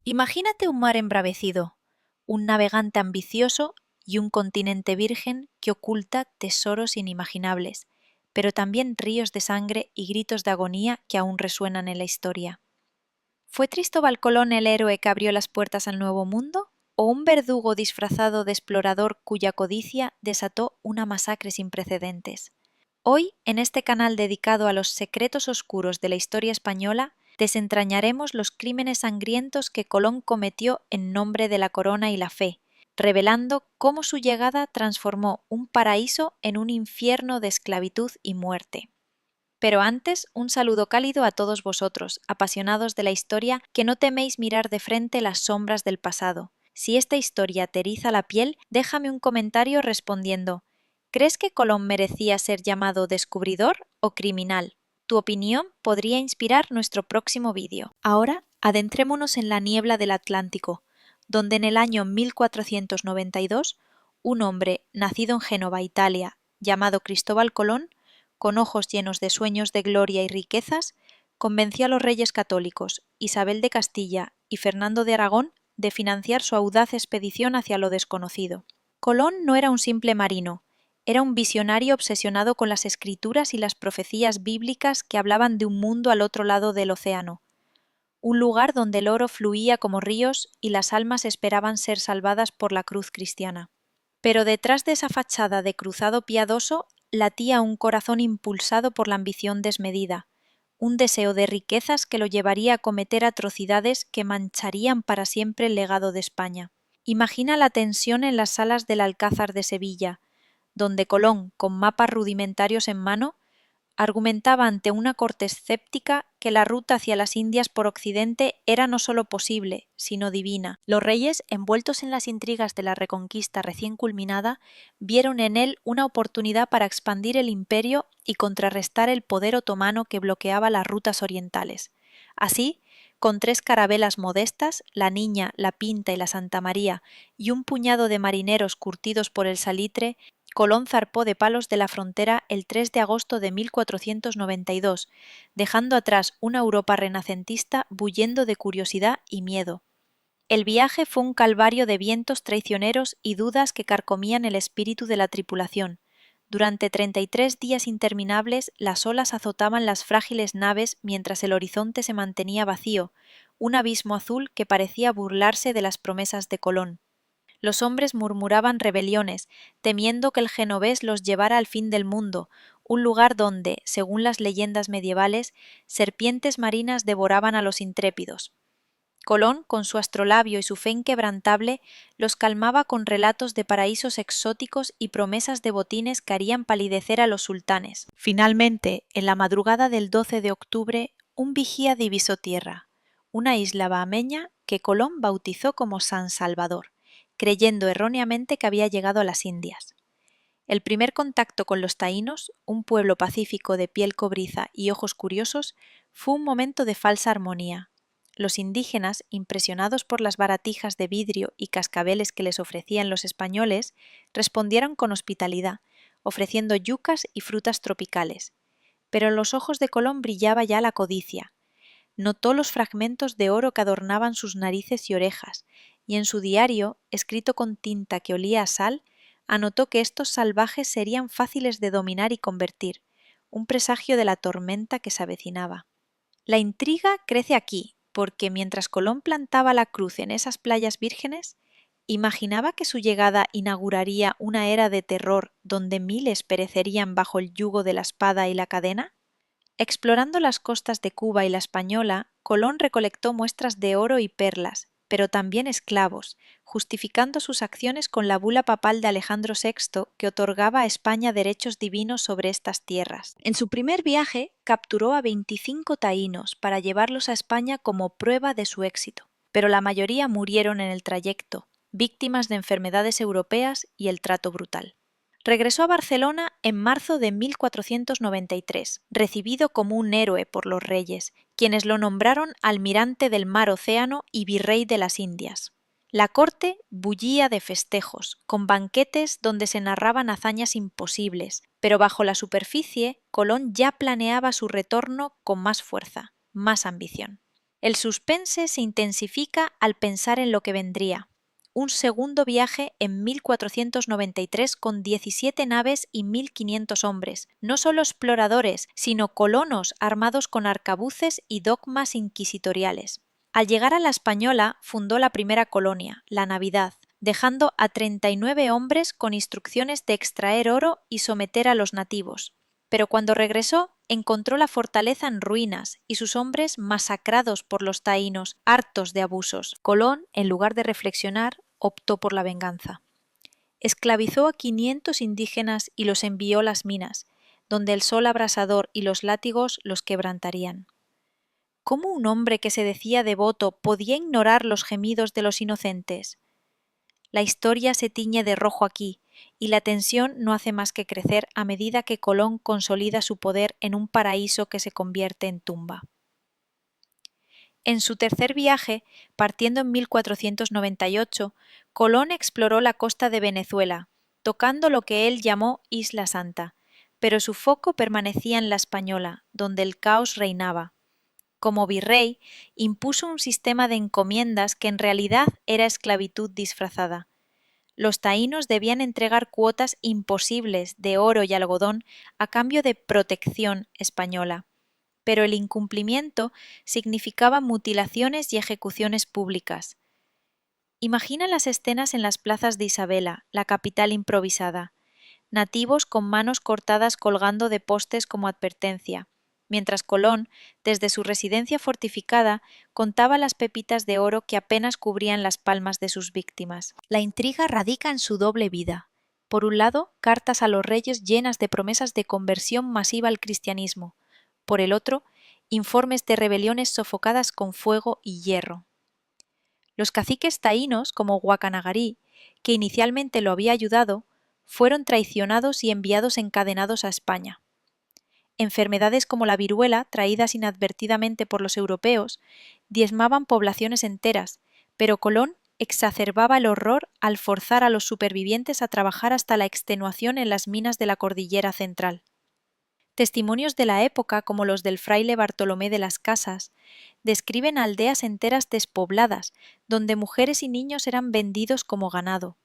Imagínate un mar embravecido, un navegante ambicioso y un continente virgen que oculta tesoros inimaginables, pero también ríos de sangre y gritos de agonía que aún resuenan en la historia. ¿Fue Cristóbal Colón el héroe que abrió las puertas al Nuevo Mundo? ¿O un verdugo disfrazado de explorador cuya codicia desató una masacre sin precedentes? Hoy, en este canal dedicado a los secretos oscuros de la historia española, desentrañaremos los crímenes sangrientos que Colón cometió en nombre de la corona y la fe, revelando cómo su llegada transformó un paraíso en un infierno de esclavitud y muerte. Pero antes, un saludo cálido a todos vosotros, apasionados de la historia, que no teméis mirar de frente las sombras del pasado. Si esta historia te eriza la piel, déjame un comentario respondiendo: ¿crees que Colón merecía ser llamado descubridor o criminal? Tu opinión podría inspirar nuestro próximo vídeo. Ahora, adentrémonos en la niebla del Atlántico, donde en el año 1492, un hombre nacido en Génova, Italia, llamado Cristóbal Colón, con ojos llenos de sueños de gloria y riquezas, convenció a los reyes católicos, Isabel de Castilla y Fernando de Aragón, de financiar su audaz expedición hacia lo desconocido. Colón no era un simple marino, era un visionario obsesionado con las escrituras y las profecías bíblicas que hablaban de un mundo al otro lado del océano, un lugar donde el oro fluía como ríos y las almas esperaban ser salvadas por la cruz cristiana. Pero detrás de esa fachada de cruzado piadoso latía un corazón impulsado por la ambición desmedida, un deseo de riquezas que lo llevaría a cometer atrocidades que mancharían para siempre el legado de España. Imagina la tensión en las salas del Alcázar de Sevilla, donde Colón, con mapas rudimentarios en mano, argumentaba ante una corte escéptica que la ruta hacia las Indias por Occidente era no solo posible, sino divina. Los reyes, envueltos en las intrigas de la Reconquista recién culminada, vieron en él una oportunidad para expandir el imperio y contrarrestar el poder otomano que bloqueaba las rutas orientales. Así, con 3 carabelas modestas, la Niña, la Pinta y la Santa María, y un puñado de marineros curtidos por el salitre, Colón zarpó de Palos de la Frontera el 3 de agosto de 1492, dejando atrás una Europa renacentista bullendo de curiosidad y miedo. El viaje fue un calvario de vientos traicioneros y dudas que carcomían el espíritu de la tripulación. Durante 33 días interminables las olas azotaban las frágiles naves mientras el horizonte se mantenía vacío, un abismo azul que parecía burlarse de las promesas de Colón. Los hombres murmuraban rebeliones, temiendo que el genovés los llevara al fin del mundo, un lugar donde, según las leyendas medievales, serpientes marinas devoraban a los intrépidos. Colón, con su astrolabio y su fe inquebrantable, los calmaba con relatos de paraísos exóticos y promesas de botines que harían palidecer a los sultanes. Finalmente, en la madrugada del 12 de octubre, un vigía divisó tierra, una isla bahameña que Colón bautizó como San Salvador, creyendo erróneamente que había llegado a las Indias. El primer contacto con los taínos, un pueblo pacífico de piel cobriza y ojos curiosos, fue un momento de falsa armonía. Los indígenas, impresionados por las baratijas de vidrio y cascabeles que les ofrecían los españoles, respondieron con hospitalidad, ofreciendo yucas y frutas tropicales. Pero en los ojos de Colón brillaba ya la codicia. Notó los fragmentos de oro que adornaban sus narices y orejas, y en su diario, escrito con tinta que olía a sal, anotó que estos salvajes serían fáciles de dominar y convertir, un presagio de la tormenta que se avecinaba. La intriga crece aquí, porque mientras Colón plantaba la cruz en esas playas vírgenes, ¿imaginaba que su llegada inauguraría una era de terror donde miles perecerían bajo el yugo de la espada y la cadena? Explorando las costas de Cuba y la Española, Colón recolectó muestras de oro y perlas, pero también esclavos, justificando sus acciones con la bula papal de Alejandro VI que otorgaba a España derechos divinos sobre estas tierras. En su primer viaje, capturó a 25 taínos para llevarlos a España como prueba de su éxito, pero la mayoría murieron en el trayecto, víctimas de enfermedades europeas y el trato brutal. Regresó a Barcelona en marzo de 1493, recibido como un héroe por los reyes, quienes lo nombraron almirante del mar Océano y virrey de las Indias. La corte bullía de festejos, con banquetes donde se narraban hazañas imposibles, pero bajo la superficie Colón ya planeaba su retorno con más fuerza, más ambición. El suspense se intensifica al pensar en lo que vendría. Un segundo viaje en 1493 con 17 naves y 1500 hombres, no solo exploradores, sino colonos armados con arcabuces y dogmas inquisitoriales. Al llegar a la Española, fundó la primera colonia, la Navidad, dejando a 39 hombres con instrucciones de extraer oro y someter a los nativos. Pero cuando regresó, encontró la fortaleza en ruinas y sus hombres masacrados por los taínos, hartos de abusos. Colón, en lugar de reflexionar, optó por la venganza. Esclavizó a 500 indígenas y los envió a las minas, donde el sol abrasador y los látigos los quebrantarían. ¿Cómo un hombre que se decía devoto podía ignorar los gemidos de los inocentes? La historia se tiñe de rojo aquí, y la tensión no hace más que crecer a medida que Colón consolida su poder en un paraíso que se convierte en tumba. En su tercer viaje, partiendo en 1498, Colón exploró la costa de Venezuela, tocando lo que él llamó Isla Santa, pero su foco permanecía en la Española, donde el caos reinaba. Como virrey, impuso un sistema de encomiendas que en realidad era esclavitud disfrazada. Los taínos debían entregar cuotas imposibles de oro y algodón a cambio de protección española, pero el incumplimiento significaba mutilaciones y ejecuciones públicas. Imagina las escenas en las plazas de Isabela, la capital improvisada, nativos con manos cortadas colgando de postes como advertencia, mientras Colón, desde su residencia fortificada, contaba las pepitas de oro que apenas cubrían las palmas de sus víctimas. La intriga radica en su doble vida. Por un lado, cartas a los reyes llenas de promesas de conversión masiva al cristianismo. Por el otro, informes de rebeliones sofocadas con fuego y hierro. Los caciques taínos, como Guacanagarí, que inicialmente lo había ayudado, fueron traicionados y enviados encadenados a España. Enfermedades como la viruela, traídas inadvertidamente por los europeos, diezmaban poblaciones enteras, pero Colón exacerbaba el horror al forzar a los supervivientes a trabajar hasta la extenuación en las minas de la cordillera central. Testimonios de la época, como los del fraile Bartolomé de las Casas, describen aldeas enteras despobladas, donde mujeres y niños eran vendidos como ganado.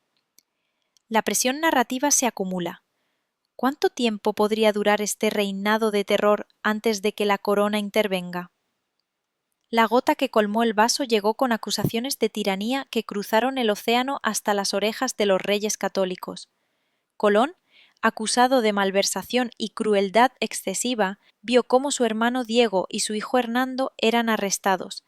La presión narrativa se acumula. ¿Cuánto tiempo podría durar este reinado de terror antes de que la corona intervenga? La gota que colmó el vaso llegó con acusaciones de tiranía que cruzaron el océano hasta las orejas de los reyes católicos. Colón, acusado de malversación y crueldad excesiva, vio cómo su hermano Diego y su hijo Hernando eran arrestados,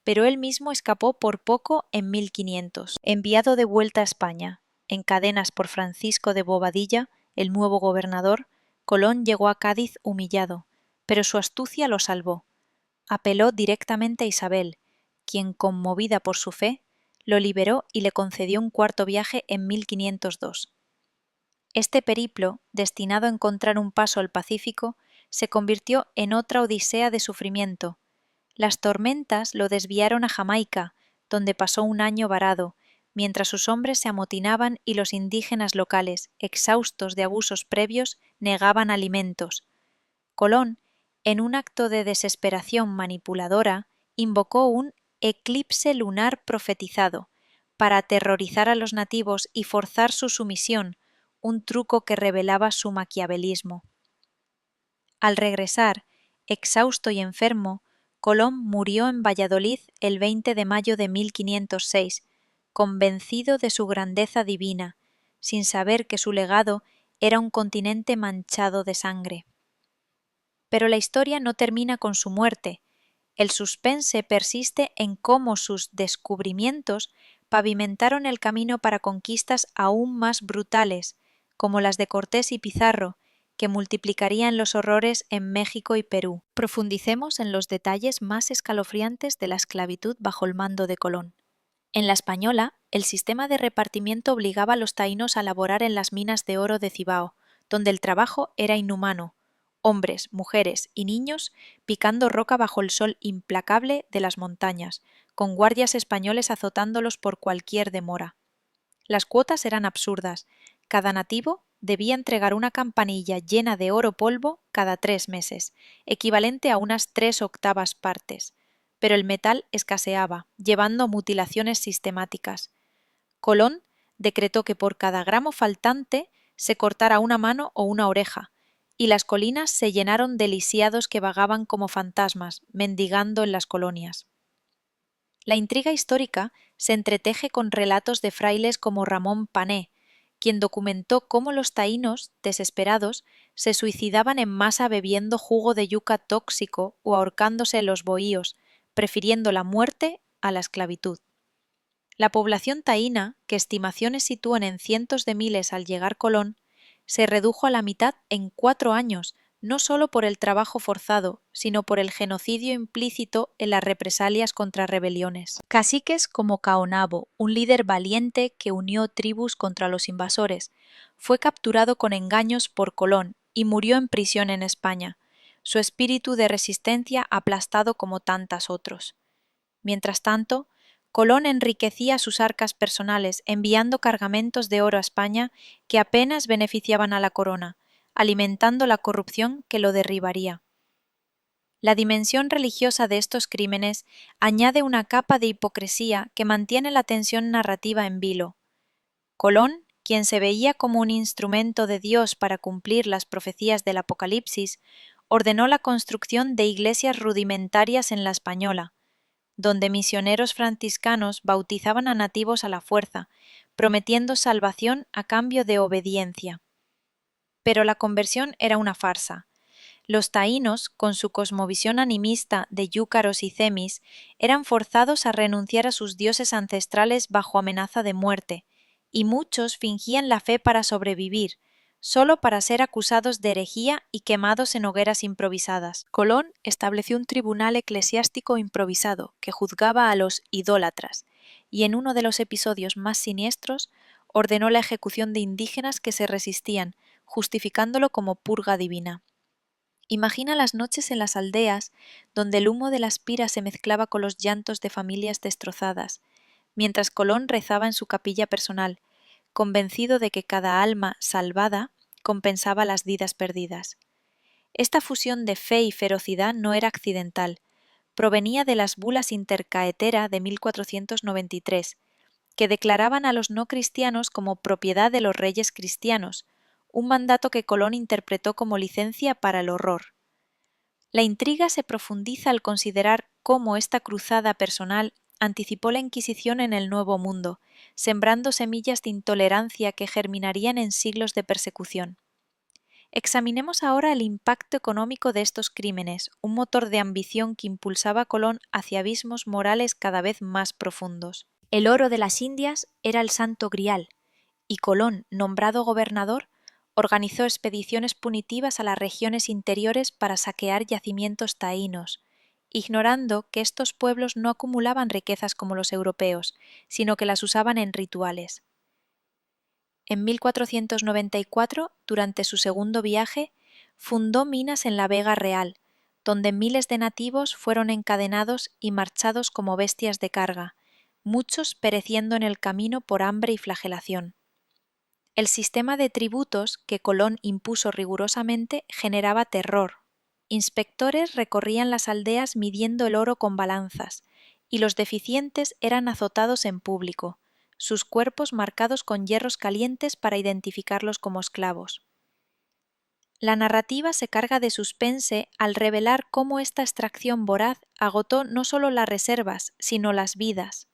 pero él mismo escapó por poco en 1500. Enviado de vuelta a España, en cadenas por Francisco de Bobadilla, el nuevo gobernador, Colón llegó a Cádiz humillado, pero su astucia lo salvó. Apeló directamente a Isabel, quien, conmovida por su fe, lo liberó y le concedió un cuarto viaje en 1502. Este periplo, destinado a encontrar un paso al Pacífico, se convirtió en otra odisea de sufrimiento. Las tormentas lo desviaron a Jamaica, donde pasó un año varado, mientras sus hombres se amotinaban y los indígenas locales, exhaustos de abusos previos, negaban alimentos. Colón, en un acto de desesperación manipuladora, invocó un eclipse lunar profetizado para aterrorizar a los nativos y forzar su sumisión, un truco que revelaba su maquiavelismo. Al regresar, exhausto y enfermo, Colón murió en Valladolid el 20 de mayo de 1506, convencido de su grandeza divina, sin saber que su legado era un continente manchado de sangre. Pero la historia no termina con su muerte. El suspense persiste en cómo sus descubrimientos pavimentaron el camino para conquistas aún más brutales, como las de Cortés y Pizarro, que multiplicarían los horrores en México y Perú. Profundicemos en los detalles más escalofriantes de la esclavitud bajo el mando de Colón. En la Española, el sistema de repartimiento obligaba a los taínos a laborar en las minas de oro de Cibao, donde el trabajo era inhumano, hombres, mujeres y niños picando roca bajo el sol implacable de las montañas, con guardias españoles azotándolos por cualquier demora. Las cuotas eran absurdas. Cada nativo debía entregar una campanilla llena de oro polvo cada 3 meses, equivalente a unas 3/8 partes. pero el metal escaseaba, llevando a mutilaciones sistemáticas. Colón decretó que por cada gramo faltante se cortara una mano o una oreja, y las colinas se llenaron de lisiados que vagaban como fantasmas, mendigando en las colonias. La intriga histórica se entreteje con relatos de frailes como Ramón Pané, quien documentó cómo los taínos, desesperados, se suicidaban en masa bebiendo jugo de yuca tóxico o ahorcándose en los bohíos, prefiriendo la muerte a la esclavitud. La población taína, que estimaciones sitúan en cientos de miles al llegar Colón, se redujo a la mitad en 4 años, no solo por el trabajo forzado, sino por el genocidio implícito en las represalias contra rebeliones. Caciques como Caonabo, un líder valiente que unió tribus contra los invasores, fue capturado con engaños por Colón y murió en prisión en España, su espíritu de resistencia aplastado como tantos otros. Mientras tanto, Colón enriquecía sus arcas personales enviando cargamentos de oro a España que apenas beneficiaban a la corona, alimentando la corrupción que lo derribaría. La dimensión religiosa de estos crímenes añade una capa de hipocresía que mantiene la tensión narrativa en vilo. Colón, quien se veía como un instrumento de Dios para cumplir las profecías del Apocalipsis, ordenó la construcción de iglesias rudimentarias en la Española, donde misioneros franciscanos bautizaban a nativos a la fuerza, prometiendo salvación a cambio de obediencia. Pero la conversión era una farsa. Los taínos, con su cosmovisión animista de yúcaros y cemis, eran forzados a renunciar a sus dioses ancestrales bajo amenaza de muerte, y muchos fingían la fe para sobrevivir, solo para ser acusados de herejía y quemados en hogueras improvisadas. Colón estableció un tribunal eclesiástico improvisado que juzgaba a los idólatras, y en uno de los episodios más siniestros ordenó la ejecución de indígenas que se resistían, justificándolo como purga divina. Imagina las noches en las aldeas, donde el humo de las piras se mezclaba con los llantos de familias destrozadas, mientras Colón rezaba en su capilla personal, convencido de que cada alma salvada compensaba las vidas perdidas. Esta fusión de fe y ferocidad no era accidental, provenía de las bulas intercaetera de 1493, que declaraban a los no cristianos como propiedad de los reyes cristianos, un mandato que Colón interpretó como licencia para el horror. La intriga se profundiza al considerar cómo esta cruzada personal anticipó la Inquisición en el Nuevo Mundo, sembrando semillas de intolerancia que germinarían en siglos de persecución. Examinemos ahora el impacto económico de estos crímenes, un motor de ambición que impulsaba a Colón hacia abismos morales cada vez más profundos. El oro de las Indias era el Santo Grial, y Colón, nombrado gobernador, organizó expediciones punitivas a las regiones interiores para saquear yacimientos taínos, ignorando que estos pueblos no acumulaban riquezas como los europeos, sino que las usaban en rituales. En 1494, durante su segundo viaje, fundó minas en la Vega Real, donde miles de nativos fueron encadenados y marchados como bestias de carga, muchos pereciendo en el camino por hambre y flagelación. El sistema de tributos que Colón impuso rigurosamente generaba terror. Inspectores recorrían las aldeas midiendo el oro con balanzas, y los deficientes eran azotados en público, sus cuerpos marcados con hierros calientes para identificarlos como esclavos. La narrativa se carga de suspense al revelar cómo esta extracción voraz agotó no solo las reservas, sino las vidas.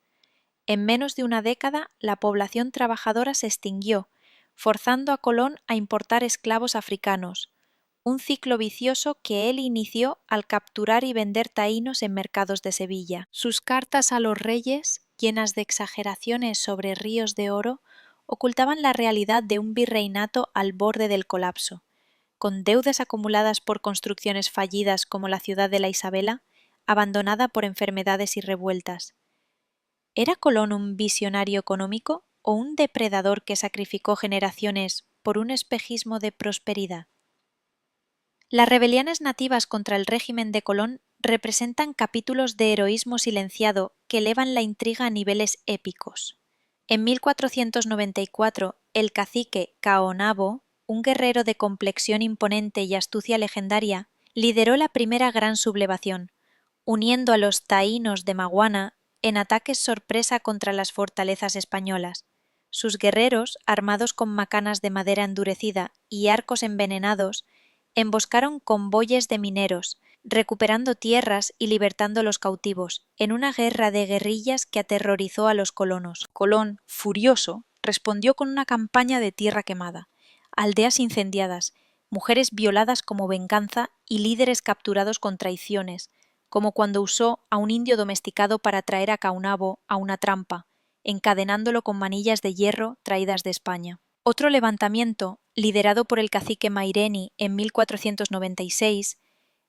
En menos de una década, la población trabajadora se extinguió, forzando a Colón a importar esclavos africanos, un ciclo vicioso que él inició al capturar y vender taínos en mercados de Sevilla. Sus cartas a los reyes, llenas de exageraciones sobre ríos de oro, ocultaban la realidad de un virreinato al borde del colapso, con deudas acumuladas por construcciones fallidas como la ciudad de la Isabela, abandonada por enfermedades y revueltas. ¿Era Colón un visionario económico o un depredador que sacrificó generaciones por un espejismo de prosperidad? Las rebeliones nativas contra el régimen de Colón representan capítulos de heroísmo silenciado que elevan la intriga a niveles épicos. En 1494, el cacique Caonabo, un guerrero de complexión imponente y astucia legendaria, lideró la primera gran sublevación, uniendo a los taínos de Maguana en ataques sorpresa contra las fortalezas españolas. Sus guerreros, armados con macanas de madera endurecida y arcos envenenados, emboscaron convoyes de mineros, recuperando tierras y libertando los cautivos, en una guerra de guerrillas que aterrorizó a los colonos. Colón, furioso, respondió con una campaña de tierra quemada, aldeas incendiadas, mujeres violadas como venganza y líderes capturados con traiciones, como cuando usó a un indio domesticado para traer a Caunabo a una trampa, encadenándolo con manillas de hierro traídas de España. Otro levantamiento, liderado por el cacique Maireni en 1496,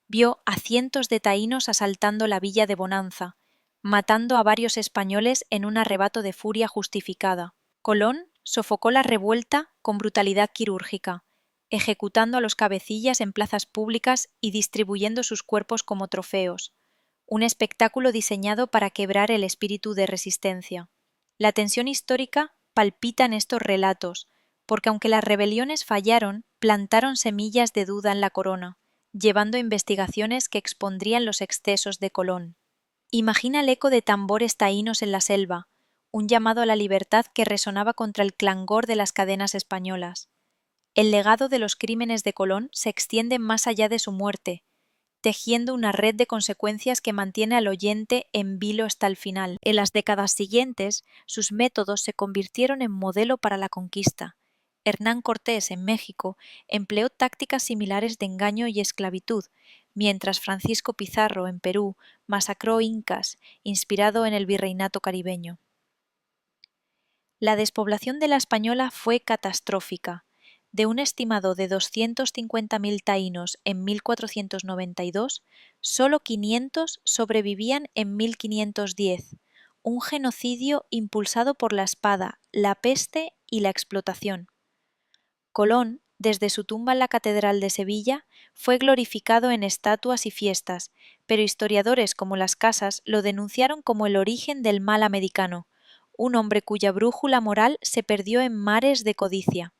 vio a cientos de taínos asaltando la villa de Bonanza, matando a varios españoles en un arrebato de furia justificada. Colón sofocó la revuelta con brutalidad quirúrgica, ejecutando a los cabecillas en plazas públicas y distribuyendo sus cuerpos como trofeos, un espectáculo diseñado para quebrar el espíritu de resistencia. La tensión histórica palpita en estos relatos, porque aunque las rebeliones fallaron, plantaron semillas de duda en la corona, llevando a investigaciones que expondrían los excesos de Colón. Imagina el eco de tambores taínos en la selva, un llamado a la libertad que resonaba contra el clangor de las cadenas españolas. El legado de los crímenes de Colón se extiende más allá de su muerte, tejiendo una red de consecuencias que mantiene al oyente en vilo hasta el final. En las décadas siguientes, sus métodos se convirtieron en modelo para la conquista. Hernán Cortés, en México, empleó tácticas similares de engaño y esclavitud, mientras Francisco Pizarro, en Perú, masacró incas, inspirado en el virreinato caribeño. La despoblación de la Española fue catastrófica. De un estimado de 250.000 taínos en 1492, solo 500 sobrevivían en 1510, un genocidio impulsado por la espada, la peste y la explotación. Colón, desde su tumba en la Catedral de Sevilla, fue glorificado en estatuas y fiestas, pero historiadores como Las Casas lo denunciaron como el origen del mal americano, un hombre cuya brújula moral se perdió en mares de codicia.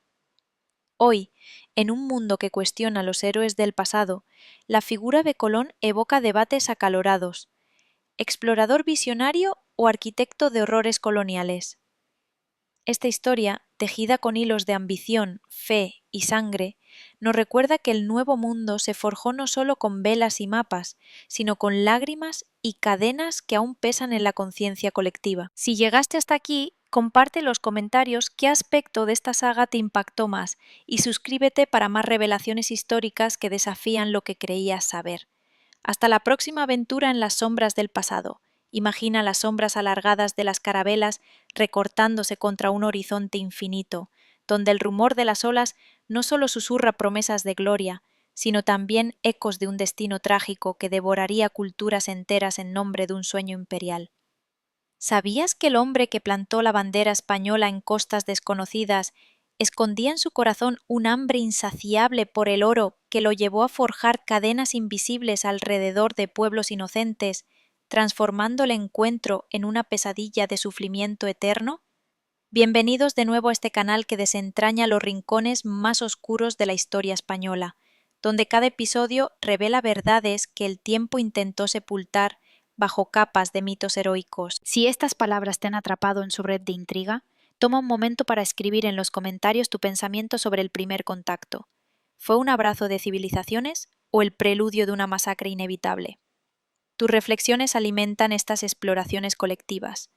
Hoy, en un mundo que cuestiona a los héroes del pasado, la figura de Colón evoca debates acalorados. ¿Explorador visionario o arquitecto de horrores coloniales? Esta historia, tejida con hilos de ambición, fe y sangre, nos recuerda que el nuevo mundo se forjó no solo con velas y mapas, sino con lágrimas y cadenas que aún pesan en la conciencia colectiva. Si llegaste hasta aquí, comparte en los comentarios qué aspecto de esta saga te impactó más y suscríbete para más revelaciones históricas que desafían lo que creías saber. Hasta la próxima aventura en las sombras del pasado. Imagina las sombras alargadas de las carabelas recortándose contra un horizonte infinito, donde el rumor de las olas no solo susurra promesas de gloria, sino también ecos de un destino trágico que devoraría culturas enteras en nombre de un sueño imperial. ¿Sabías que el hombre que plantó la bandera española en costas desconocidas escondía en su corazón un hambre insaciable por el oro que lo llevó a forjar cadenas invisibles alrededor de pueblos inocentes, transformando el encuentro en una pesadilla de sufrimiento eterno? Bienvenidos de nuevo a este canal que desentraña los rincones más oscuros de la historia española, donde cada episodio revela verdades que el tiempo intentó sepultar bajo capas de mitos heroicos. Si estas palabras te han atrapado en su red de intriga, toma un momento para escribir en los comentarios tu pensamiento sobre el primer contacto. ¿Fue un abrazo de civilizaciones o el preludio de una masacre inevitable? Tus reflexiones alimentan estas exploraciones colectivas.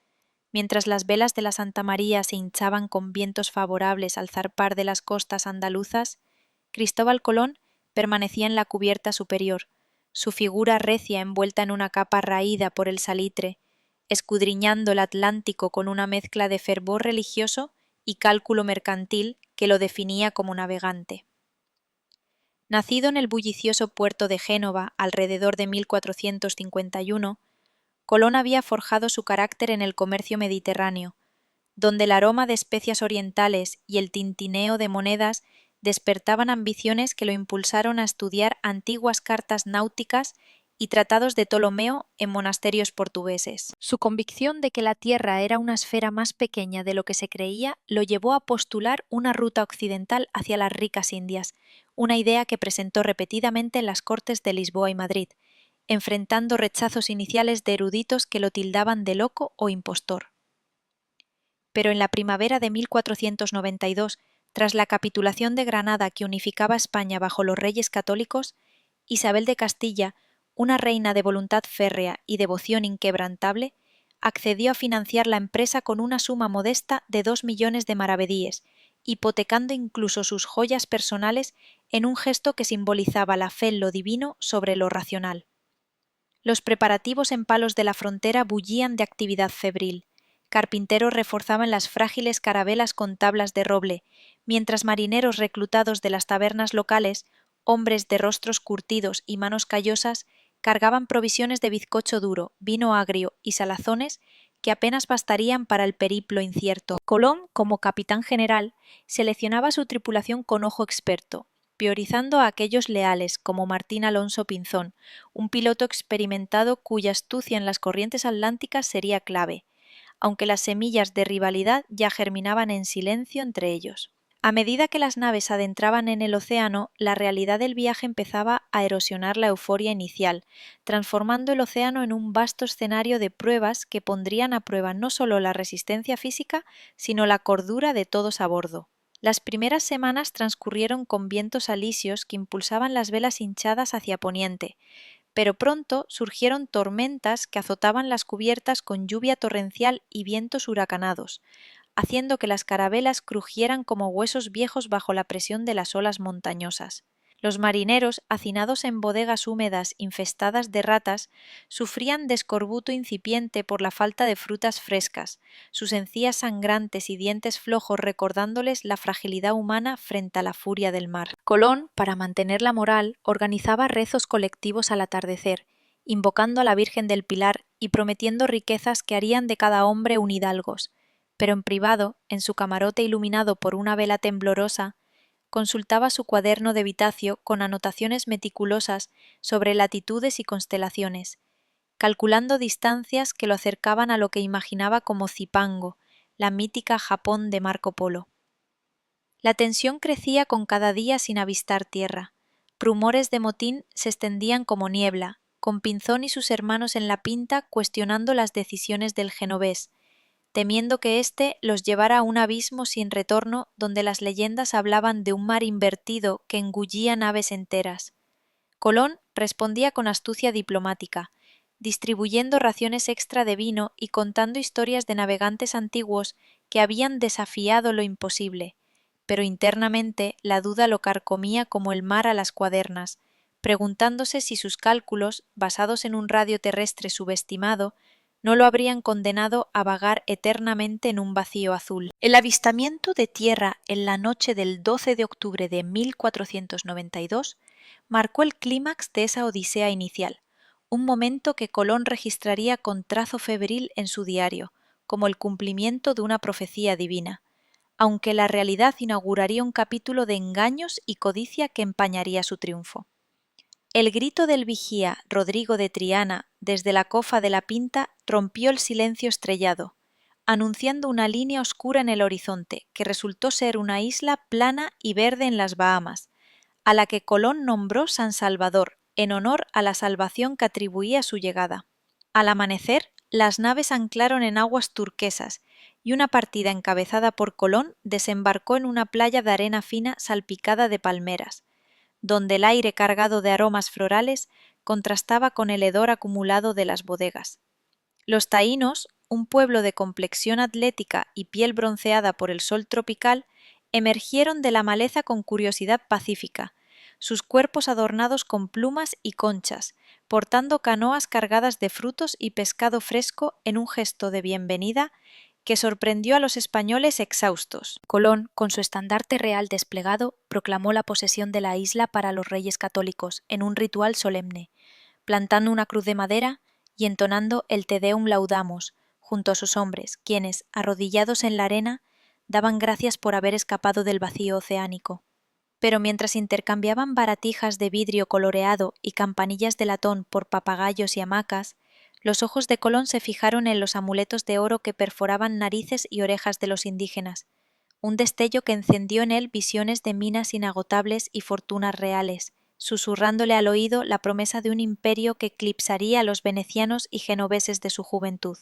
Mientras las velas de la Santa María se hinchaban con vientos favorables al zarpar de las costas andaluzas, Cristóbal Colón permanecía en la cubierta superior, su figura recia envuelta en una capa raída por el salitre, escudriñando el Atlántico con una mezcla de fervor religioso y cálculo mercantil que lo definía como navegante. Nacido en el bullicioso puerto de Génova alrededor de 1451, Colón había forjado su carácter en el comercio mediterráneo, donde el aroma de especias orientales y el tintineo de monedas despertaban ambiciones que lo impulsaron a estudiar antiguas cartas náuticas y tratados de Ptolomeo en monasterios portugueses. Su convicción de que la Tierra era una esfera más pequeña de lo que se creía lo llevó a postular una ruta occidental hacia las ricas Indias, una idea que presentó repetidamente en las cortes de Lisboa y Madrid, enfrentando rechazos iniciales de eruditos que lo tildaban de loco o impostor. Pero en la primavera de 1492, tras la capitulación de Granada que unificaba España bajo los reyes católicos, Isabel de Castilla, una reina de voluntad férrea y devoción inquebrantable, accedió a financiar la empresa con una suma modesta de 2 millones de maravedíes, hipotecando incluso sus joyas personales en un gesto que simbolizaba la fe en lo divino sobre lo racional. Los preparativos en Palos de la Frontera bullían de actividad febril. Carpinteros reforzaban las frágiles carabelas con tablas de roble, mientras marineros reclutados de las tabernas locales, hombres de rostros curtidos y manos callosas, cargaban provisiones de bizcocho duro, vino agrio y salazones que apenas bastarían para el periplo incierto. Colón, como capitán general, seleccionaba su tripulación con ojo experto, priorizando a aquellos leales como Martín Alonso Pinzón, un piloto experimentado cuya astucia en las corrientes atlánticas sería clave, aunque las semillas de rivalidad ya germinaban en silencio entre ellos. A medida que las naves adentraban en el océano, la realidad del viaje empezaba a erosionar la euforia inicial, transformando el océano en un vasto escenario de pruebas que pondrían a prueba no solo la resistencia física, sino la cordura de todos a bordo. Las primeras semanas transcurrieron con vientos alisios que impulsaban las velas hinchadas hacia poniente, pero pronto surgieron tormentas que azotaban las cubiertas con lluvia torrencial y vientos huracanados, haciendo que las carabelas crujieran como huesos viejos bajo la presión de las olas montañosas. Los marineros, hacinados en bodegas húmedas infestadas de ratas, sufrían de escorbuto incipiente por la falta de frutas frescas, sus encías sangrantes y dientes flojos recordándoles la fragilidad humana frente a la furia del mar. Colón, para mantener la moral, organizaba rezos colectivos al atardecer, invocando a la Virgen del Pilar y prometiendo riquezas que harían de cada hombre un hidalgos, pero en privado, en su camarote iluminado por una vela temblorosa, consultaba su cuaderno de Vitacio con anotaciones meticulosas sobre latitudes y constelaciones, calculando distancias que lo acercaban a lo que imaginaba como Zipango, la mítica Japón de Marco Polo. La tensión crecía con cada día sin avistar tierra. Rumores de motín se extendían como niebla, con Pinzón y sus hermanos en la Pinta cuestionando las decisiones del genovés, temiendo que éste los llevara a un abismo sin retorno donde las leyendas hablaban de un mar invertido que engullía naves enteras. Colón respondía con astucia diplomática, distribuyendo raciones extra de vino y contando historias de navegantes antiguos que habían desafiado lo imposible, pero internamente la duda lo carcomía como el mar a las cuadernas, preguntándose si sus cálculos, basados en un radio terrestre subestimado, no lo habrían condenado a vagar eternamente en un vacío azul. El avistamiento de tierra en la noche del 12 de octubre de 1492 marcó el clímax de esa odisea inicial, un momento que Colón registraría con trazo febril en su diario, como el cumplimiento de una profecía divina, aunque la realidad inauguraría un capítulo de engaños y codicia que empañaría su triunfo. El grito del vigía Rodrigo de Triana desde la cofa de la Pinta rompió el silencio estrellado, anunciando una línea oscura en el horizonte que resultó ser una isla plana y verde en las Bahamas, a la que Colón nombró San Salvador en honor a la salvación que atribuía a su llegada. Al amanecer, las naves anclaron en aguas turquesas y una partida encabezada por Colón desembarcó en una playa de arena fina salpicada de palmeras, donde el aire cargado de aromas florales contrastaba con el hedor acumulado de las bodegas. Los taínos, un pueblo de complexión atlética y piel bronceada por el sol tropical, emergieron de la maleza con curiosidad pacífica, sus cuerpos adornados con plumas y conchas, portando canoas cargadas de frutos y pescado fresco en un gesto de bienvenida que sorprendió a los españoles exhaustos. Colón, con su estandarte real desplegado, proclamó la posesión de la isla para los reyes católicos en un ritual solemne, plantando una cruz de madera y entonando el Te Deum Laudamus junto a sus hombres, quienes, arrodillados en la arena, daban gracias por haber escapado del vacío oceánico. Pero mientras intercambiaban baratijas de vidrio coloreado y campanillas de latón por papagayos y hamacas, los ojos de Colón se fijaron en los amuletos de oro que perforaban narices y orejas de los indígenas, un destello que encendió en él visiones de minas inagotables y fortunas reales, susurrándole al oído la promesa de un imperio que eclipsaría a los venecianos y genoveses de su juventud.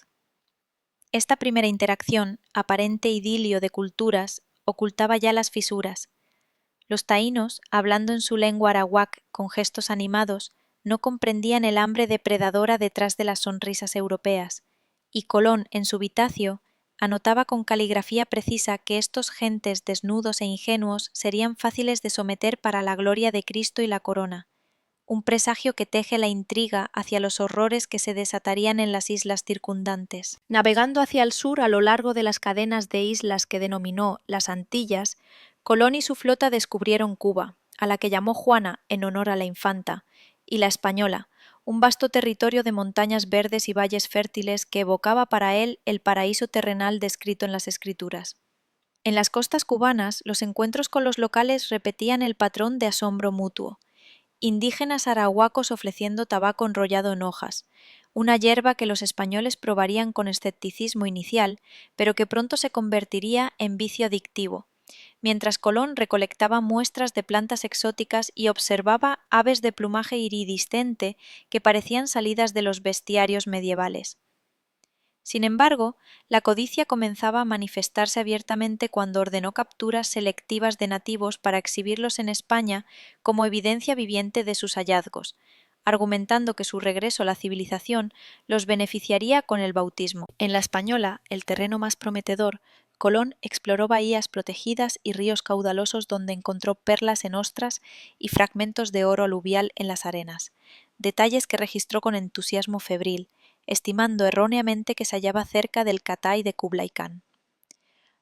Esta primera interacción, aparente idilio de culturas, ocultaba ya las fisuras. Los taínos, hablando en su lengua arawak con gestos animados, no comprendían el hambre depredadora detrás de las sonrisas europeas, y Colón, en su Vitacio, anotaba con caligrafía precisa que estos gentes desnudos e ingenuos serían fáciles de someter para la gloria de Cristo y la corona, un presagio que teje la intriga hacia los horrores que se desatarían en las islas circundantes. Navegando hacia el sur a lo largo de las cadenas de islas que denominó las Antillas, Colón y su flota descubrieron Cuba, a la que llamó Juana en honor a la infanta, y la Española, un vasto territorio de montañas verdes y valles fértiles que evocaba para él el paraíso terrenal descrito en las Escrituras. En las costas cubanas, los encuentros con los locales repetían el patrón de asombro mutuo. Indígenas arahuacos ofreciendo tabaco enrollado en hojas, una hierba que los españoles probarían con escepticismo inicial, pero que pronto se convertiría en vicio adictivo, mientras Colón recolectaba muestras de plantas exóticas y observaba aves de plumaje iridiscente que parecían salidas de los bestiarios medievales. Sin embargo, la codicia comenzaba a manifestarse abiertamente cuando ordenó capturas selectivas de nativos para exhibirlos en España como evidencia viviente de sus hallazgos, argumentando que su regreso a la civilización los beneficiaría con el bautismo. En la Española, el terreno más prometedor, Colón exploró bahías protegidas y ríos caudalosos donde encontró perlas en ostras y fragmentos de oro aluvial en las arenas, detalles que registró con entusiasmo febril, estimando erróneamente que se hallaba cerca del Catay de Kublai Khan.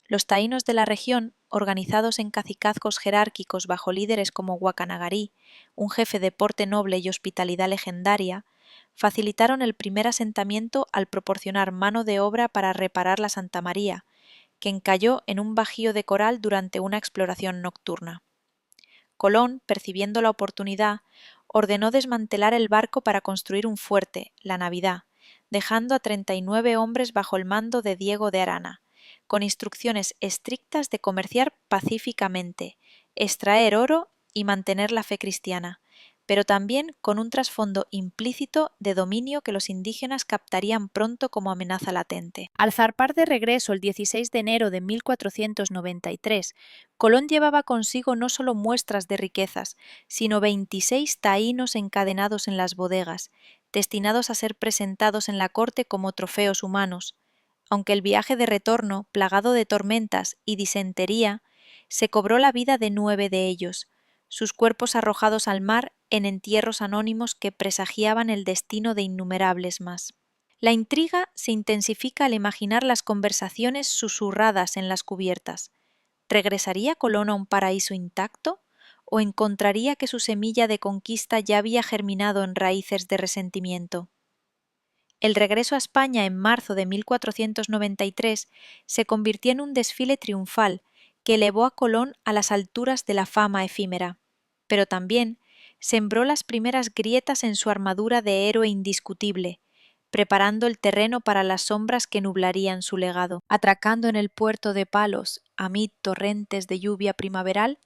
Los taínos de la región, organizados en cacicazgos jerárquicos bajo líderes como Guacanagarí, un jefe de porte noble y hospitalidad legendaria, facilitaron el primer asentamiento al proporcionar mano de obra para reparar la Santa María, que encalló en un bajío de coral durante una exploración nocturna. Colón, percibiendo la oportunidad, ordenó desmantelar el barco para construir un fuerte, la Navidad, dejando a 39 hombres bajo el mando de Diego de Arana, con instrucciones estrictas de comerciar pacíficamente, extraer oro y mantener la fe cristiana, pero también con un trasfondo implícito de dominio que los indígenas captarían pronto como amenaza latente. Al zarpar de regreso el 16 de enero de 1493, Colón llevaba consigo no solo muestras de riquezas, sino 26 taínos encadenados en las bodegas, destinados a ser presentados en la corte como trofeos humanos, aunque el viaje de retorno, plagado de tormentas y disentería, se cobró la vida de 9 de ellos, sus cuerpos arrojados al mar en entierros anónimos que presagiaban el destino de innumerables más. La intriga se intensifica al imaginar las conversaciones susurradas en las cubiertas. ¿Regresaría Colón a un paraíso intacto? ¿O encontraría que su semilla de conquista ya había germinado en raíces de resentimiento? El regreso a España en marzo de 1493 se convirtió en un desfile triunfal que elevó a Colón a las alturas de la fama efímera, pero también sembró las primeras grietas en su armadura de héroe indiscutible, preparando el terreno para las sombras que nublarían su legado. Atracando en el puerto de Palos, amid torrentes de lluvia primaveral,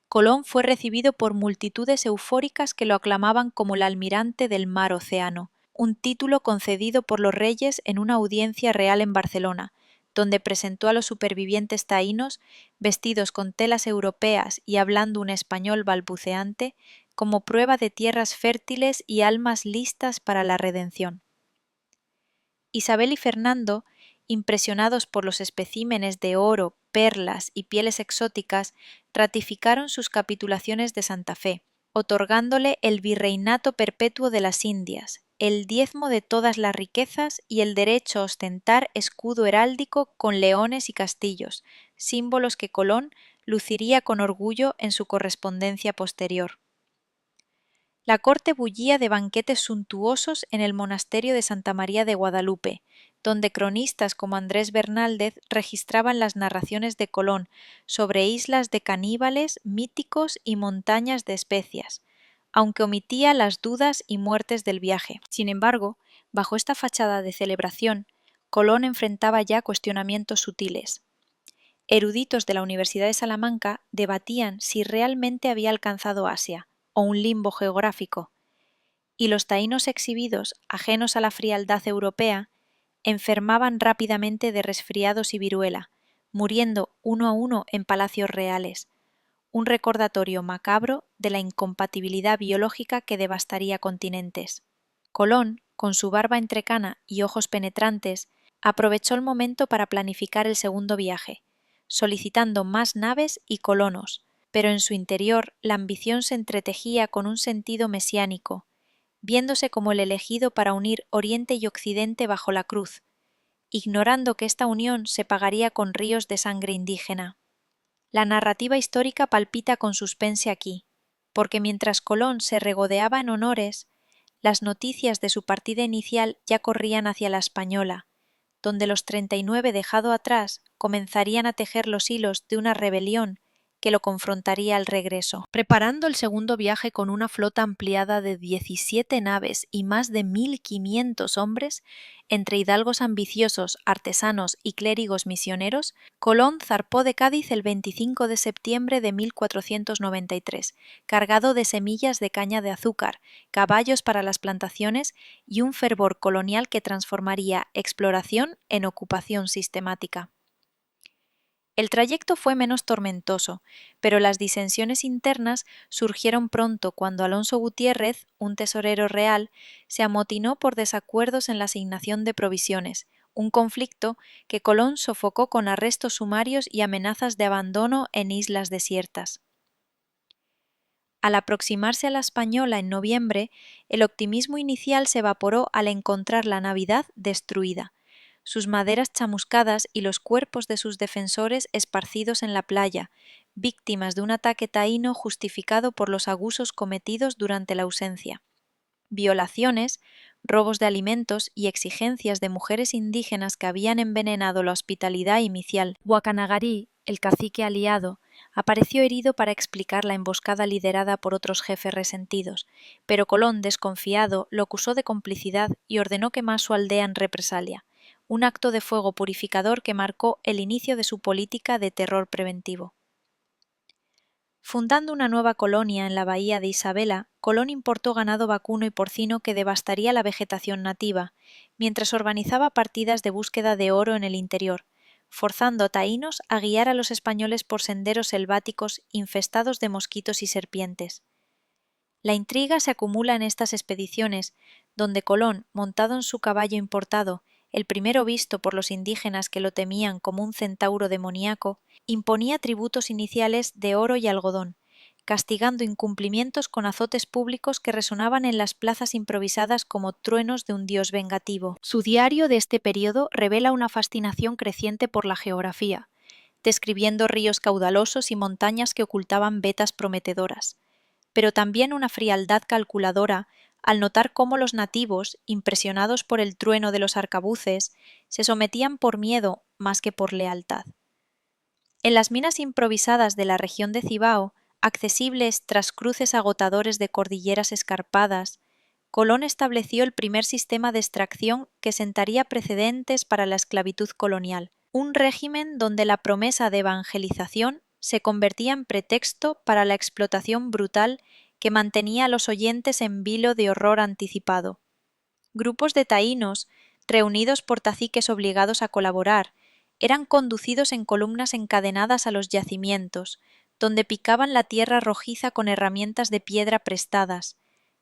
Colón fue recibido por multitudes eufóricas que lo aclamaban como el almirante del mar océano, un título concedido por los reyes en una audiencia real en Barcelona, donde presentó a los supervivientes taínos, vestidos con telas europeas y hablando un español balbuceante, como prueba de tierras fértiles y almas listas para la redención. Isabel y Fernando, impresionados por los especímenes de oro, perlas y pieles exóticas, ratificaron sus capitulaciones de Santa Fe, otorgándole el virreinato perpetuo de las Indias, el diezmo de todas las riquezas y el derecho a ostentar escudo heráldico con leones y castillos, símbolos que Colón luciría con orgullo en su correspondencia posterior. La corte bullía de banquetes suntuosos en el monasterio de Santa María de Guadalupe, donde cronistas como Andrés Bernaldez registraban las narraciones de Colón sobre islas de caníbales, míticos y montañas de especias, aunque omitía las dudas y muertes del viaje. Sin embargo, bajo esta fachada de celebración, Colón enfrentaba ya cuestionamientos sutiles. Eruditos de la Universidad de Salamanca debatían si realmente había alcanzado Asia, o un limbo geográfico, y los taínos exhibidos, ajenos a la frialdad europea, enfermaban rápidamente de resfriados y viruela, muriendo uno a uno en palacios reales, un recordatorio macabro de la incompatibilidad biológica que devastaría continentes. Colón, con su barba entrecana y ojos penetrantes, aprovechó el momento para planificar el segundo viaje, solicitando más naves y colonos, pero en su interior la ambición se entretejía con un sentido mesiánico, viéndose como el elegido para unir Oriente y Occidente bajo la cruz, ignorando que esta unión se pagaría con ríos de sangre indígena. La narrativa histórica palpita con suspense aquí, porque mientras Colón se regodeaba en honores, las noticias de su partida inicial ya corrían hacia la Española, donde los 39 dejado atrás comenzarían a tejer los hilos de una rebelión que lo confrontaría al regreso. Preparando el segundo viaje con una flota ampliada de 17 naves y más de 1.500 hombres, entre hidalgos ambiciosos, artesanos y clérigos misioneros, Colón zarpó de Cádiz el 25 de septiembre de 1493, cargado de semillas de caña de azúcar, caballos para las plantaciones y un fervor colonial que transformaría exploración en ocupación sistemática. El trayecto fue menos tormentoso, pero las disensiones internas surgieron pronto cuando Alonso Gutiérrez, un tesorero real, se amotinó por desacuerdos en la asignación de provisiones, un conflicto que Colón sofocó con arrestos sumarios y amenazas de abandono en islas desiertas. Al aproximarse a la Española en noviembre, el optimismo inicial se evaporó al encontrar la Navidad destruida, sus maderas chamuscadas y los cuerpos de sus defensores esparcidos en la playa, víctimas de un ataque taíno justificado por los abusos cometidos durante la ausencia. Violaciones, robos de alimentos y exigencias de mujeres indígenas que habían envenenado la hospitalidad inicial. Guacanagarí, el cacique aliado, apareció herido para explicar la emboscada liderada por otros jefes resentidos, pero Colón, desconfiado, lo acusó de complicidad y ordenó quemar su aldea en represalia, un acto de fuego purificador que marcó el inicio de su política de terror preventivo. Fundando una nueva colonia en la bahía de Isabela, Colón importó ganado vacuno y porcino que devastaría la vegetación nativa, mientras organizaba partidas de búsqueda de oro en el interior, forzando a taínos a guiar a los españoles por senderos selváticos infestados de mosquitos y serpientes. La intriga se acumula en estas expediciones, donde Colón, montado en su caballo importado, el primero visto por los indígenas que lo temían como un centauro demoníaco, imponía tributos iniciales de oro y algodón, castigando incumplimientos con azotes públicos que resonaban en las plazas improvisadas como truenos de un dios vengativo. Su diario de este periodo revela una fascinación creciente por la geografía, describiendo ríos caudalosos y montañas que ocultaban vetas prometedoras, pero también una frialdad calculadora al notar cómo los nativos, impresionados por el trueno de los arcabuces, se sometían por miedo más que por lealtad. En las minas improvisadas de la región de Cibao, accesibles tras cruces agotadores de cordilleras escarpadas, Colón estableció el primer sistema de extracción que sentaría precedentes para la esclavitud colonial, un régimen donde la promesa de evangelización se convertía en pretexto para la explotación brutal que mantenía a los oyentes en vilo de horror anticipado. Grupos de taínos, reunidos por caciques obligados a colaborar, eran conducidos en columnas encadenadas a los yacimientos, donde picaban la tierra rojiza con herramientas de piedra prestadas,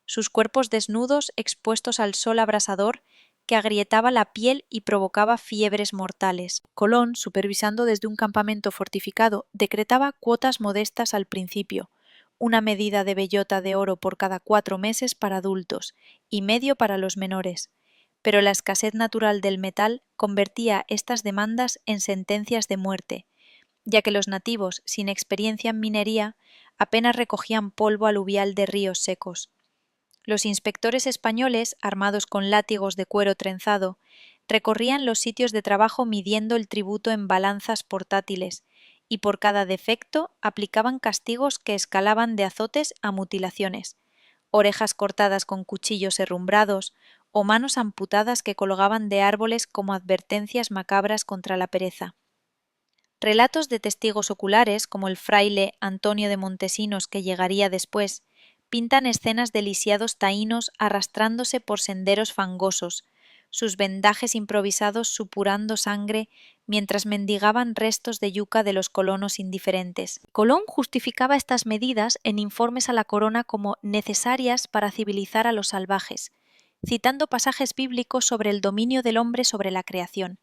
sus cuerpos desnudos expuestos al sol abrasador que agrietaba la piel y provocaba fiebres mortales. Colón, supervisando desde un campamento fortificado, decretaba cuotas modestas al principio, una medida de bellota de oro por cada 4 meses para adultos y medio para los menores, pero la escasez natural del metal convertía estas demandas en sentencias de muerte, ya que los nativos, sin experiencia en minería, apenas recogían polvo aluvial de ríos secos. Los inspectores españoles, armados con látigos de cuero trenzado, recorrían los sitios de trabajo midiendo el tributo en balanzas portátiles, y por cada defecto aplicaban castigos que escalaban de azotes a mutilaciones, orejas cortadas con cuchillos herrumbrados o manos amputadas que colgaban de árboles como advertencias macabras contra la pereza. Relatos de testigos oculares, como el fraile Antonio de Montesinos que llegaría después, pintan escenas de lisiados taínos arrastrándose por senderos fangosos, sus vendajes improvisados supurando sangre mientras mendigaban restos de yuca de los colonos indiferentes. Colón justificaba estas medidas en informes a la corona como necesarias para civilizar a los salvajes, citando pasajes bíblicos sobre el dominio del hombre sobre la creación.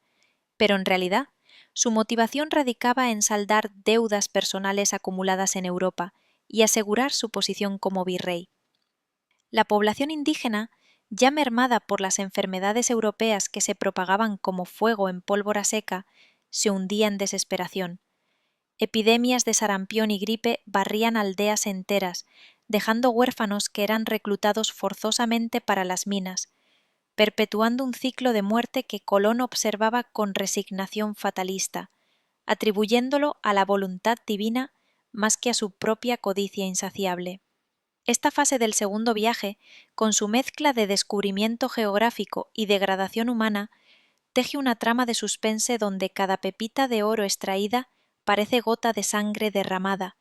Pero en realidad, su motivación radicaba en saldar deudas personales acumuladas en Europa y asegurar su posición como virrey. La población indígena, ya mermada por las enfermedades europeas que se propagaban como fuego en pólvora seca, se hundía en desesperación. Epidemias de sarampión y gripe barrían aldeas enteras, dejando huérfanos que eran reclutados forzosamente para las minas, perpetuando un ciclo de muerte que Colón observaba con resignación fatalista, atribuyéndolo a la voluntad divina más que a su propia codicia insaciable. Esta fase del segundo viaje, con su mezcla de descubrimiento geográfico y degradación humana, teje una trama de suspense donde cada pepita de oro extraída parece gota de sangre derramada,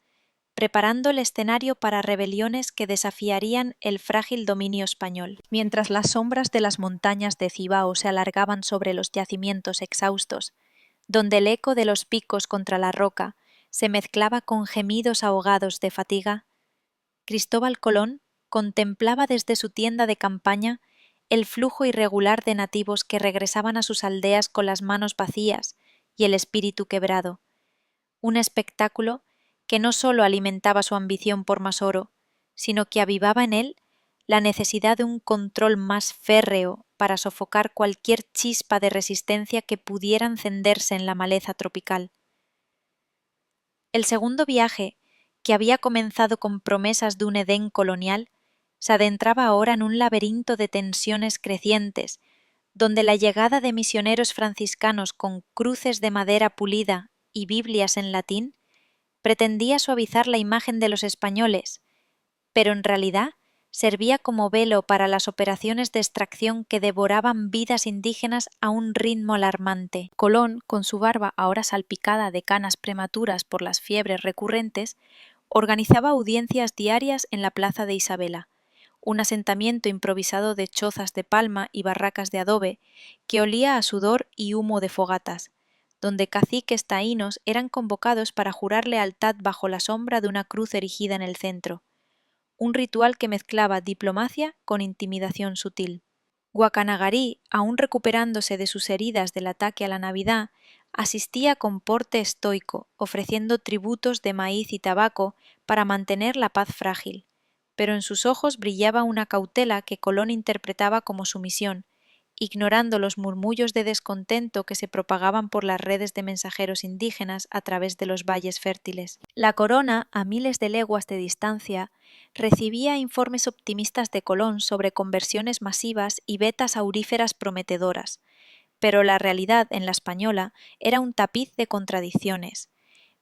preparando el escenario para rebeliones que desafiarían el frágil dominio español. Mientras las sombras de las montañas de Cibao se alargaban sobre los yacimientos exhaustos, donde el eco de los picos contra la roca se mezclaba con gemidos ahogados de fatiga, Cristóbal Colón contemplaba desde su tienda de campaña el flujo irregular de nativos que regresaban a sus aldeas con las manos vacías y el espíritu quebrado, un espectáculo que no sólo alimentaba su ambición por más oro, sino que avivaba en él la necesidad de un control más férreo para sofocar cualquier chispa de resistencia que pudiera encenderse en la maleza tropical. El segundo viaje, que había comenzado con promesas de un Edén colonial, se adentraba ahora en un laberinto de tensiones crecientes, donde la llegada de misioneros franciscanos con cruces de madera pulida y Biblias en latín pretendía suavizar la imagen de los españoles, pero en realidad servía como velo para las operaciones de extracción que devoraban vidas indígenas a un ritmo alarmante. Colón, con su barba ahora salpicada de canas prematuras por las fiebres recurrentes, organizaba audiencias diarias en la plaza de Isabela, un asentamiento improvisado de chozas de palma y barracas de adobe que olía a sudor y humo de fogatas, donde caciques taínos eran convocados para jurar lealtad bajo la sombra de una cruz erigida en el centro, un ritual que mezclaba diplomacia con intimidación sutil. Guacanagarí, aún recuperándose de sus heridas del ataque a la Navidad, asistía con porte estoico, ofreciendo tributos de maíz y tabaco para mantener la paz frágil, pero en sus ojos brillaba una cautela que Colón interpretaba como sumisión, ignorando los murmullos de descontento que se propagaban por las redes de mensajeros indígenas a través de los valles fértiles. La corona, a miles de leguas de distancia, recibía informes optimistas de Colón sobre conversiones masivas y vetas auríferas prometedoras, pero la realidad en la española era un tapiz de contradicciones.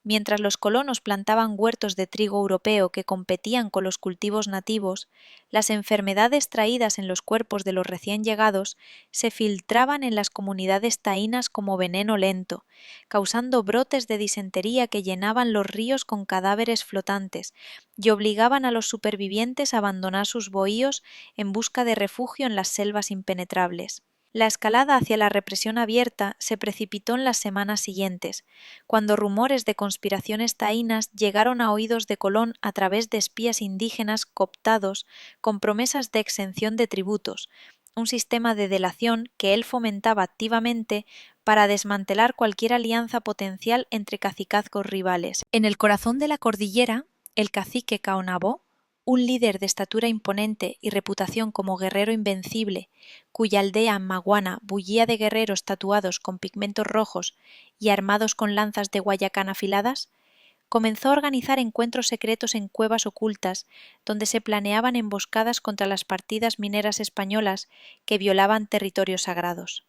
Mientras los colonos plantaban huertos de trigo europeo que competían con los cultivos nativos, las enfermedades traídas en los cuerpos de los recién llegados se filtraban en las comunidades taínas como veneno lento, causando brotes de disentería que llenaban los ríos con cadáveres flotantes y obligaban a los supervivientes a abandonar sus bohíos en busca de refugio en las selvas impenetrables. La escalada hacia la represión abierta se precipitó en las semanas siguientes, cuando rumores de conspiraciones taínas llegaron a oídos de Colón a través de espías indígenas cooptados con promesas de exención de tributos, un sistema de delación que él fomentaba activamente para desmantelar cualquier alianza potencial entre cacicazgos rivales. En el corazón de la cordillera, el cacique Caonabó, un líder de estatura imponente y reputación como guerrero invencible, cuya aldea maguana bullía de guerreros tatuados con pigmentos rojos y armados con lanzas de guayacán afiladas, comenzó a organizar encuentros secretos en cuevas ocultas donde se planeaban emboscadas contra las partidas mineras españolas que violaban territorios sagrados.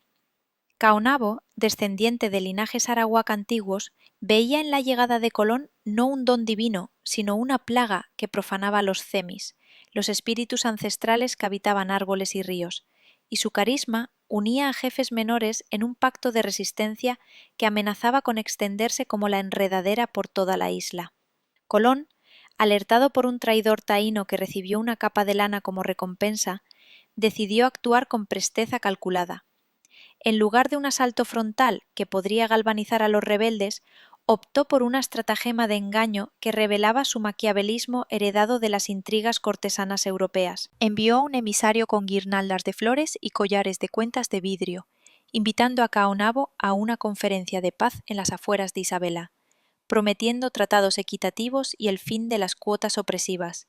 Caonabo, descendiente de linajes arawak antiguos, veía en la llegada de Colón no un don divino, sino una plaga que profanaba los cemis, los espíritus ancestrales que habitaban árboles y ríos, y su carisma unía a jefes menores en un pacto de resistencia que amenazaba con extenderse como la enredadera por toda la isla. Colón, Alertado por un traidor taíno que recibió una capa de lana como recompensa, decidió actuar con presteza calculada. En lugar de un asalto frontal que podría galvanizar a los rebeldes, optó por una estratagema de engaño que revelaba su maquiavelismo heredado de las intrigas cortesanas europeas. Envió a un emisario con guirnaldas de flores y collares de cuentas de vidrio, invitando a Caonabo a una conferencia de paz en las afueras de Isabela, prometiendo tratados equitativos y el fin de las cuotas opresivas,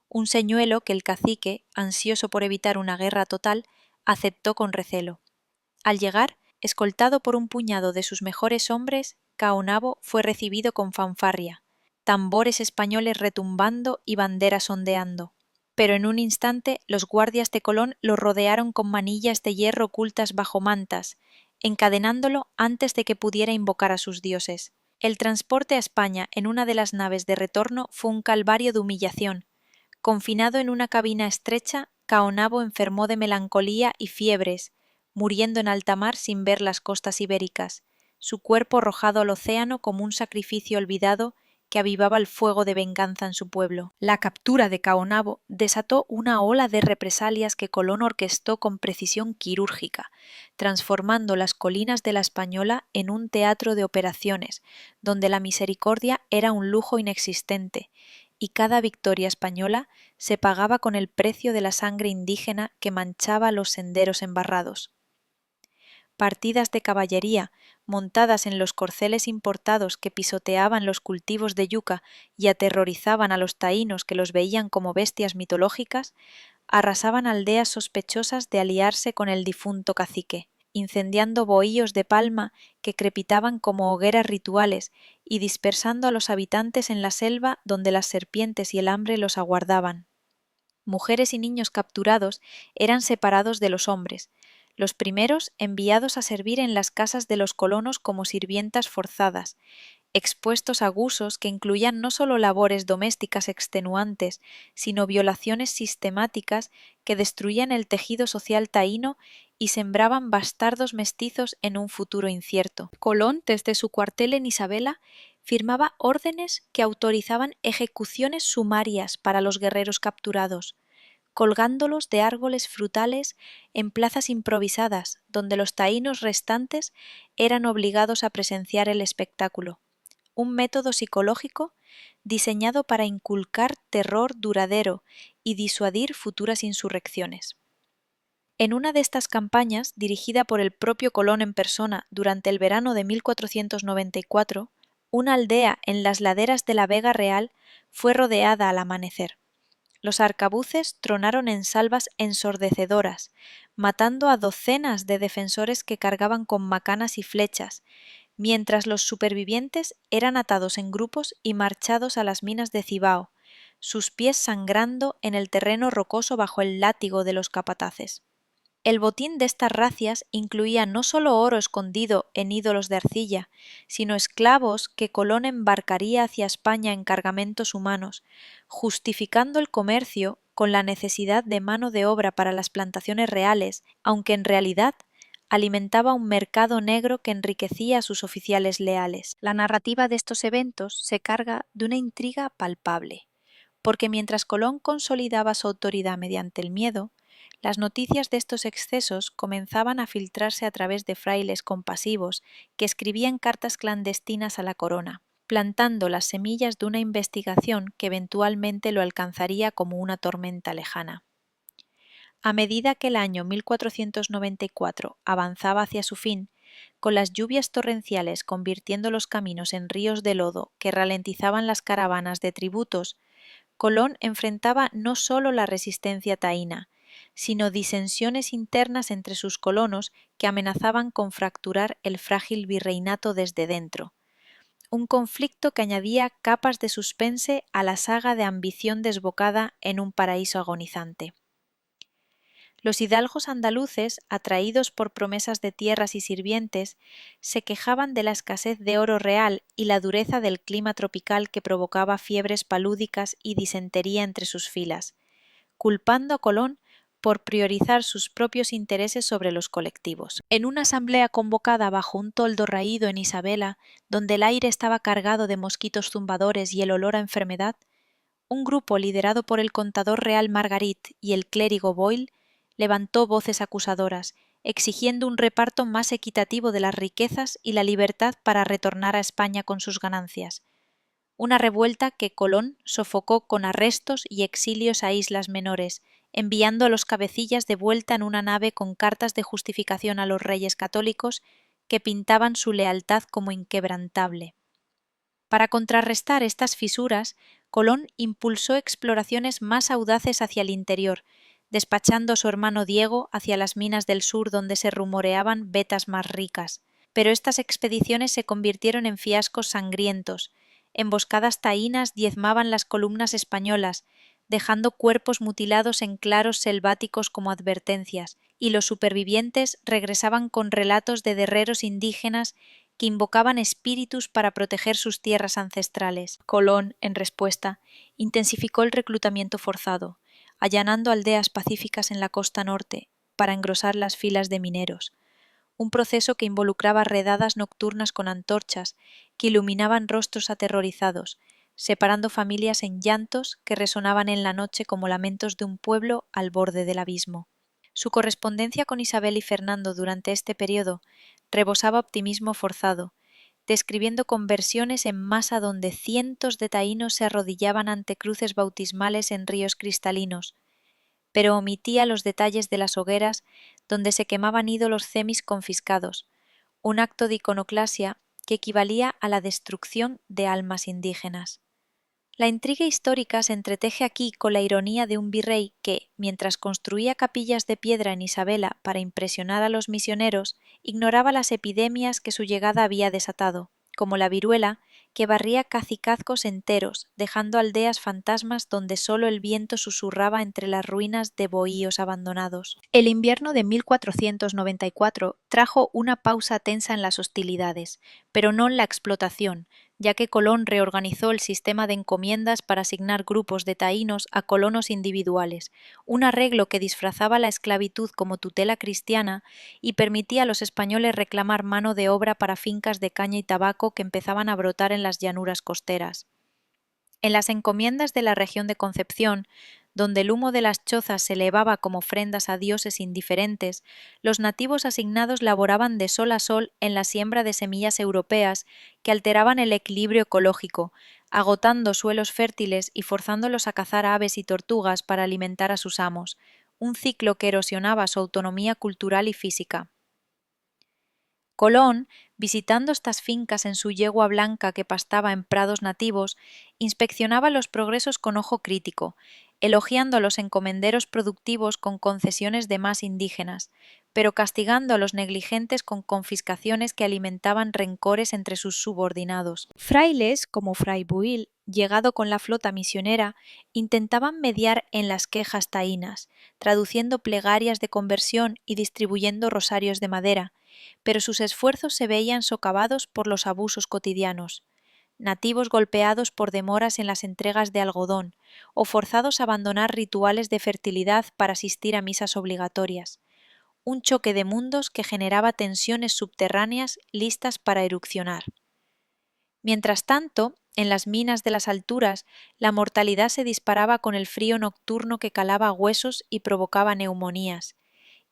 un señuelo que el cacique, ansioso por evitar una guerra total, aceptó con recelo. Al llegar, escoltado por un puñado de sus mejores hombres, Caonabo fue recibido con fanfarria, tambores españoles retumbando y banderas ondeando. Pero en un instante los guardias de Colón lo rodearon con manillas de hierro ocultas bajo mantas, encadenándolo antes de que pudiera invocar a sus dioses. El transporte a España en una de las naves de retorno fue un calvario de humillación. Confinado en una cabina estrecha, Caonabo enfermó de melancolía y fiebres, muriendo en alta mar sin ver las costas ibéricas, su cuerpo arrojado al océano como un sacrificio olvidado que avivaba el fuego de venganza en su pueblo. La captura de Caonabo desató una ola de represalias que Colón orquestó con precisión quirúrgica, transformando las colinas de la Española en un teatro de operaciones, donde la misericordia era un lujo inexistente, y cada victoria española se pagaba con el precio de la sangre indígena que manchaba los senderos embarrados. Partidas de caballería, montadas en los corceles importados que pisoteaban los cultivos de yuca y aterrorizaban a los taínos que los veían como bestias mitológicas, arrasaban aldeas sospechosas de aliarse con el difunto cacique, incendiando bohíos de palma que crepitaban como hogueras rituales y dispersando a los habitantes en la selva donde las serpientes y el hambre los aguardaban. Mujeres y niños capturados eran separados de los hombres, los primeros enviados a servir en las casas de los colonos como sirvientas forzadas, expuestos a abusos que incluían no solo labores domésticas extenuantes, sino violaciones sistemáticas que destruían el tejido social taíno y sembraban bastardos mestizos en un futuro incierto. Colón, desde su cuartel en Isabela, firmaba órdenes que autorizaban ejecuciones sumarias para los guerreros capturados, colgándolos de árboles frutales en plazas improvisadas, donde los taínos restantes eran obligados a presenciar el espectáculo. Un método psicológico diseñado para inculcar terror duradero y disuadir futuras insurrecciones. En una de estas campañas, dirigida por el propio Colón en persona durante el verano de 1494, una aldea en las laderas de la Vega Real fue rodeada al amanecer. Los arcabuces tronaron en salvas ensordecedoras, matando a docenas de defensores que cargaban con macanas y flechas, mientras los supervivientes eran atados en grupos y marchados a las minas de Cibao, sus pies sangrando en el terreno rocoso bajo el látigo de los capataces. El botín de estas racias incluía no solo oro escondido en ídolos de arcilla, sino esclavos que Colón embarcaría hacia España en cargamentos humanos, justificando el comercio con la necesidad de mano de obra para las plantaciones reales, aunque en realidad alimentaba un mercado negro que enriquecía a sus oficiales leales. La narrativa de estos eventos se carga de una intriga palpable, porque mientras Colón consolidaba su autoridad mediante el miedo, las noticias de estos excesos comenzaban a filtrarse a través de frailes compasivos que escribían cartas clandestinas a la corona, plantando las semillas de una investigación que eventualmente lo alcanzaría como una tormenta lejana. A medida que el año 1494 avanzaba hacia su fin, con las lluvias torrenciales convirtiendo los caminos en ríos de lodo que ralentizaban las caravanas de tributos, Colón enfrentaba no solo la resistencia taína, sino disensiones internas entre sus colonos que amenazaban con fracturar el frágil virreinato desde dentro. Un conflicto que añadía capas de suspense a la saga de ambición desbocada en un paraíso agonizante. Los hidalgos andaluces, atraídos por promesas de tierras y sirvientes, se quejaban de la escasez de oro real y la dureza del clima tropical que provocaba fiebres palúdicas y disentería entre sus filas, culpando a Colón por priorizar sus propios intereses sobre los colectivos. En una asamblea convocada bajo un toldo raído en Isabela, donde el aire estaba cargado de mosquitos zumbadores y el olor a enfermedad, un grupo liderado por el contador real Margarit y el clérigo Boyle levantó voces acusadoras, exigiendo un reparto más equitativo de las riquezas y la libertad para retornar a España con sus ganancias. Una revuelta que Colón sofocó con arrestos y exilios a islas menores, enviando a los cabecillas de vuelta en una nave con cartas de justificación a los reyes católicos que pintaban su lealtad como inquebrantable. Para contrarrestar estas fisuras, Colón impulsó exploraciones más audaces hacia el interior, despachando a su hermano Diego hacia las minas del sur donde se rumoreaban vetas más ricas. Pero estas expediciones se convirtieron en fiascos sangrientos. Emboscadas taínas diezmaban las columnas españolas, dejando cuerpos mutilados en claros selváticos como advertencias, y los supervivientes regresaban con relatos de guerreros indígenas que invocaban espíritus para proteger sus tierras ancestrales. Colón, en respuesta, intensificó el reclutamiento forzado, allanando aldeas pacíficas en la costa norte para engrosar las filas de mineros, un proceso que involucraba redadas nocturnas con antorchas que iluminaban rostros aterrorizados, separando familias en llantos que resonaban en la noche como lamentos de un pueblo al borde del abismo. Su correspondencia con Isabel y Fernando durante este periodo rebosaba optimismo forzado, describiendo conversiones en masa donde cientos de taínos se arrodillaban ante cruces bautismales en ríos cristalinos, pero omitía los detalles de las hogueras donde se quemaban ídolos cemis confiscados, un acto de iconoclasia que equivalía a la destrucción de almas indígenas. La intriga histórica se entreteje aquí con la ironía de un virrey que, mientras construía capillas de piedra en Isabela para impresionar a los misioneros, ignoraba las epidemias que su llegada había desatado, como la viruela, que barría cacicazgos enteros, dejando aldeas fantasmas donde sólo el viento susurraba entre las ruinas de bohíos abandonados. El invierno de 1494 trajo una pausa tensa en las hostilidades, pero no en la explotación, ya que Colón reorganizó el sistema de encomiendas para asignar grupos de taínos a colonos individuales, un arreglo que disfrazaba la esclavitud como tutela cristiana y permitía a los españoles reclamar mano de obra para fincas de caña y tabaco que empezaban a brotar en las llanuras costeras. En las encomiendas de la región de Concepción, donde el humo de las chozas se elevaba como ofrendas a dioses indiferentes, los nativos asignados laboraban de sol a sol en la siembra de semillas europeas que alteraban el equilibrio ecológico, agotando suelos fértiles y forzándolos a cazar aves y tortugas para alimentar a sus amos, un ciclo que erosionaba su autonomía cultural y física. Colón, visitando estas fincas en su yegua blanca que pastaba en prados nativos, inspeccionaba los progresos con ojo crítico, elogiando a los encomenderos productivos con concesiones de más indígenas, pero castigando a los negligentes con confiscaciones que alimentaban rencores entre sus subordinados. Frailes, como Fray Buil, llegado con la flota misionera, intentaban mediar en las quejas taínas, traduciendo plegarias de conversión y distribuyendo rosarios de madera, pero sus esfuerzos se veían socavados por los abusos cotidianos, nativos golpeados por demoras en las entregas de algodón o forzados a abandonar rituales de fertilidad para asistir a misas obligatorias, un choque de mundos que generaba tensiones subterráneas listas para erupcionar. Mientras tanto, en las minas de las alturas, la mortalidad se disparaba con el frío nocturno que calaba huesos y provocaba neumonías,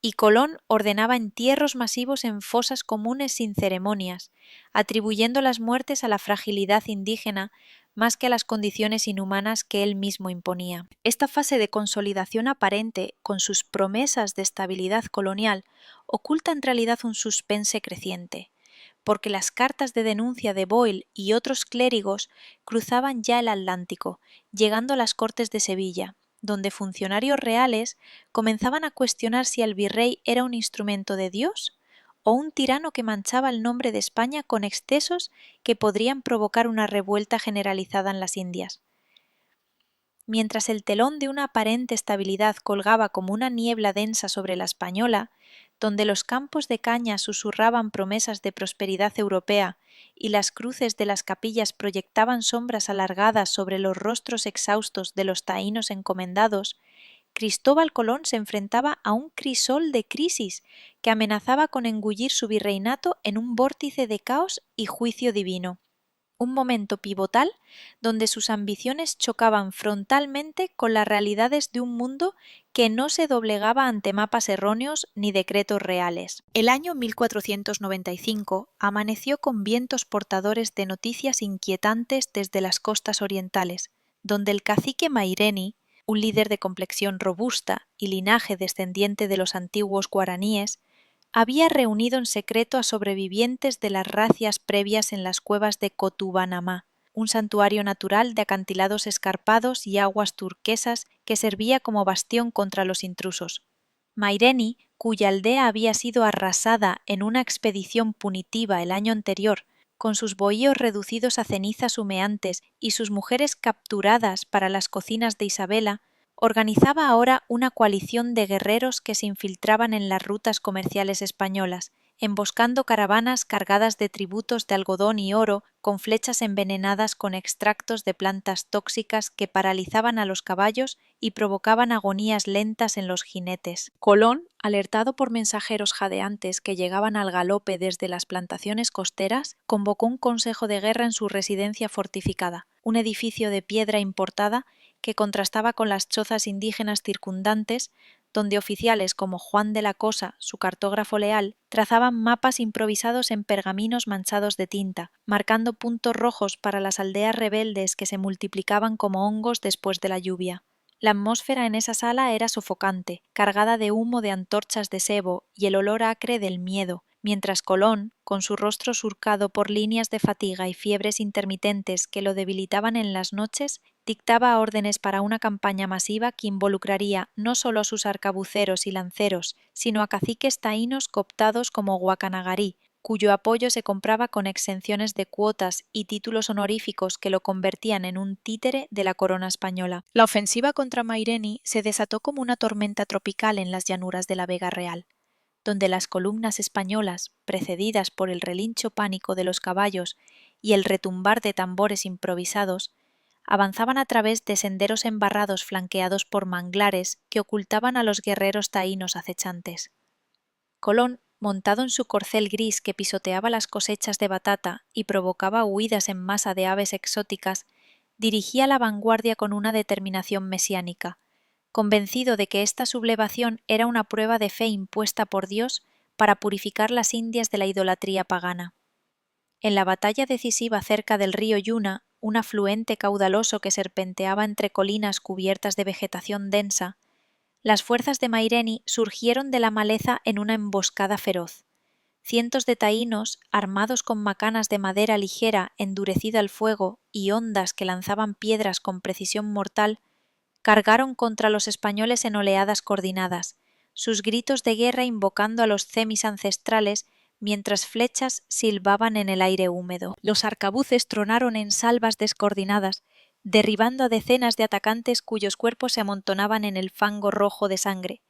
y Colón ordenaba entierros masivos en fosas comunes sin ceremonias, atribuyendo las muertes a la fragilidad indígena más que a las condiciones inhumanas que él mismo imponía. Esta fase de consolidación aparente, con sus promesas de estabilidad colonial, oculta en realidad un suspense creciente, porque las cartas de denuncia de Boyle y otros clérigos cruzaban ya el Atlántico, llegando a las Cortes de Sevilla, donde funcionarios reales comenzaban a cuestionar si el virrey era un instrumento de Dios o un tirano que manchaba el nombre de España con excesos que podrían provocar una revuelta generalizada en las Indias. Mientras el telón de una aparente estabilidad colgaba como una niebla densa sobre la española, donde los campos de caña susurraban promesas de prosperidad europea y las cruces de las capillas proyectaban sombras alargadas sobre los rostros exhaustos de los taínos encomendados, Cristóbal Colón se enfrentaba a un crisol de crisis que amenazaba con engullir su virreinato en un vórtice de caos y juicio divino. un momento pivotal donde sus ambiciones chocaban frontalmente con las realidades de un mundo que no se doblegaba ante mapas erróneos ni decretos reales. El año 1495 amaneció con vientos portadores de noticias inquietantes desde las costas orientales, donde el cacique Maireni, un líder de complexión robusta y linaje descendiente de los antiguos guaraníes, había reunido en secreto a sobrevivientes de las racias previas en las cuevas de Cotubanamá, un santuario natural de acantilados escarpados y aguas turquesas que servía como bastión contra los intrusos. Maireni, cuya aldea había sido arrasada en una expedición punitiva el año anterior, con sus bohíos reducidos a cenizas humeantes y sus mujeres capturadas para las cocinas de Isabela, organizaba ahora una coalición de guerreros que se infiltraban en las rutas comerciales españolas, emboscando caravanas cargadas de tributos de algodón y oro con flechas envenenadas con extractos de plantas tóxicas que paralizaban a los caballos y provocaban agonías lentas en los jinetes. Colón, alertado por mensajeros jadeantes que llegaban al galope desde las plantaciones costeras, convocó un consejo de guerra en su residencia fortificada, un edificio de piedra importada que contrastaba con las chozas indígenas circundantes, donde oficiales como Juan de la Cosa, su cartógrafo leal, trazaban mapas improvisados en pergaminos manchados de tinta, marcando puntos rojos para las aldeas rebeldes que se multiplicaban como hongos después de la lluvia. La atmósfera en esa sala era sofocante, cargada de humo de antorchas de sebo y el olor acre del miedo, mientras Colón, con su rostro surcado por líneas de fatiga y fiebres intermitentes que lo debilitaban en las noches, dictaba órdenes para una campaña masiva que involucraría no solo a sus arcabuceros y lanceros, sino a caciques taínos cooptados como Guacanagarí, cuyo apoyo se compraba con exenciones de cuotas y títulos honoríficos que lo convertían en un títere de la corona española. La ofensiva contra Maireni se desató como una tormenta tropical en las llanuras de la Vega Real, donde las columnas españolas, precedidas por el relincho pánico de los caballos y el retumbar de tambores improvisados, avanzaban a través de senderos embarrados flanqueados por manglares que ocultaban a los guerreros taínos acechantes. Colón, montado en su corcel gris que pisoteaba las cosechas de batata y provocaba huidas en masa de aves exóticas, dirigía la vanguardia con una determinación mesiánica, convencido de que esta sublevación era una prueba de fe impuesta por Dios para purificar las Indias de la idolatría pagana. En la batalla decisiva cerca del río Yuna, un afluente caudaloso que serpenteaba entre colinas cubiertas de vegetación densa, las fuerzas de Maireni surgieron de la maleza en una emboscada feroz. Cientos de taínos, armados con macanas de madera ligera endurecida al fuego y hondas que lanzaban piedras con precisión mortal, cargaron contra los españoles en oleadas coordinadas, sus gritos de guerra invocando a los cemis ancestrales mientras flechas silbaban en el aire húmedo. Los arcabuces tronaron en salvas descoordinadas, derribando a decenas de atacantes cuyos cuerpos se amontonaban en el fango rojo de sangre.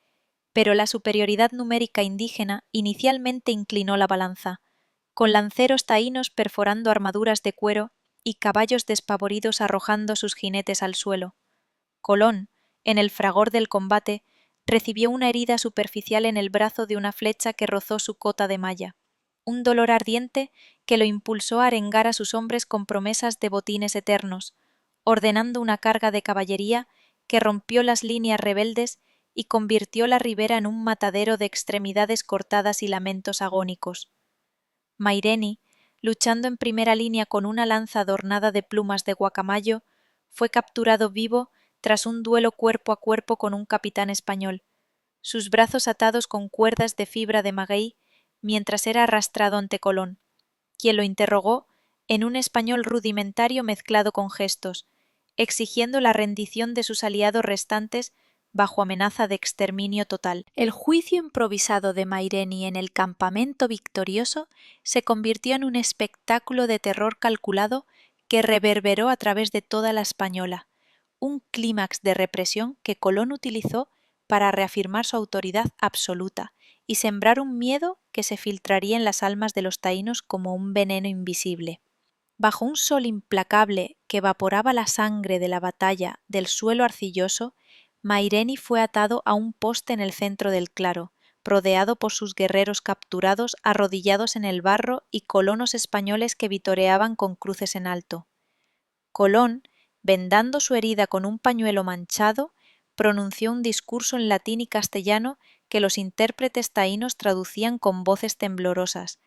Pero la superioridad numérica indígena inicialmente inclinó la balanza, con lanceros taínos perforando armaduras de cuero y caballos despavoridos arrojando sus jinetes al suelo. Colón, en el fragor del combate, recibió una herida superficial en el brazo de una flecha que rozó su cota de malla, un dolor ardiente que lo impulsó a arengar a sus hombres con promesas de botines eternos, ordenando una carga de caballería que rompió las líneas rebeldes y convirtió la ribera en un matadero de extremidades cortadas y lamentos agónicos. Maireni, luchando en primera línea con una lanza adornada de plumas de guacamayo, fue capturado vivo tras un duelo cuerpo a cuerpo con un capitán español, sus brazos atados con cuerdas de fibra de maguey, mientras era arrastrado ante Colón, quien lo interrogó en un español rudimentario mezclado con gestos, exigiendo la rendición de sus aliados restantes bajo amenaza de exterminio total. El juicio improvisado de Maireni en el campamento victorioso se convirtió en un espectáculo de terror calculado que reverberó a través de toda la española, un clímax de represión que Colón utilizó para reafirmar su autoridad absoluta y sembrar un miedo que se filtraría en las almas de los taínos como un veneno invisible. Bajo un sol implacable que evaporaba la sangre de la batalla del suelo arcilloso, Maireni fue atado a un poste en el centro del claro, rodeado por sus guerreros capturados arrodillados en el barro y colonos españoles que vitoreaban con cruces en alto. Colón, vendando su herida con un pañuelo manchado, pronunció un discurso en latín y castellano que los intérpretes taínos traducían con voces temblorosas,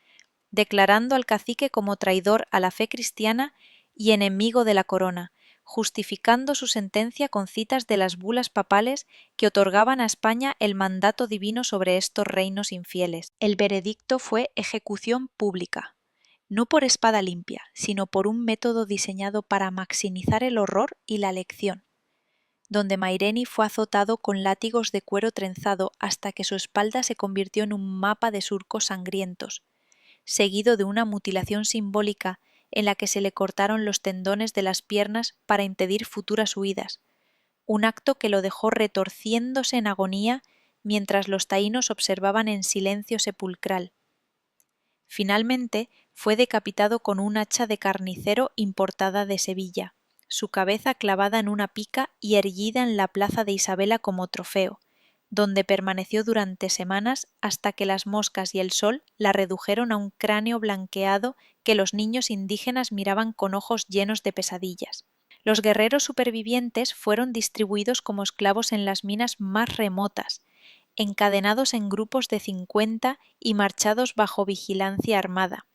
declarando al cacique como traidor a la fe cristiana y enemigo de la corona, justificando su sentencia con citas de las bulas papales que otorgaban a España el mandato divino sobre estos reinos infieles. El veredicto fue ejecución pública, no por espada limpia, sino por un método diseñado para maximizar el horror y la lección, donde Maireni fue azotado con látigos de cuero trenzado hasta que su espalda se convirtió en un mapa de surcos sangrientos, seguido de una mutilación simbólica en la que se le cortaron los tendones de las piernas para impedir futuras huidas, un acto que lo dejó retorciéndose en agonía mientras los taínos observaban en silencio sepulcral. Finalmente fue decapitado con un hacha de carnicero importada de Sevilla, su cabeza clavada en una pica y erguida en la plaza de Isabela como trofeo, donde permaneció durante semanas hasta que las moscas y el sol la redujeron a un cráneo blanqueado que los niños indígenas miraban con ojos llenos de pesadillas. Los guerreros supervivientes fueron distribuidos como esclavos en las minas más remotas, encadenados en grupos de 50 y marchados bajo vigilancia armada,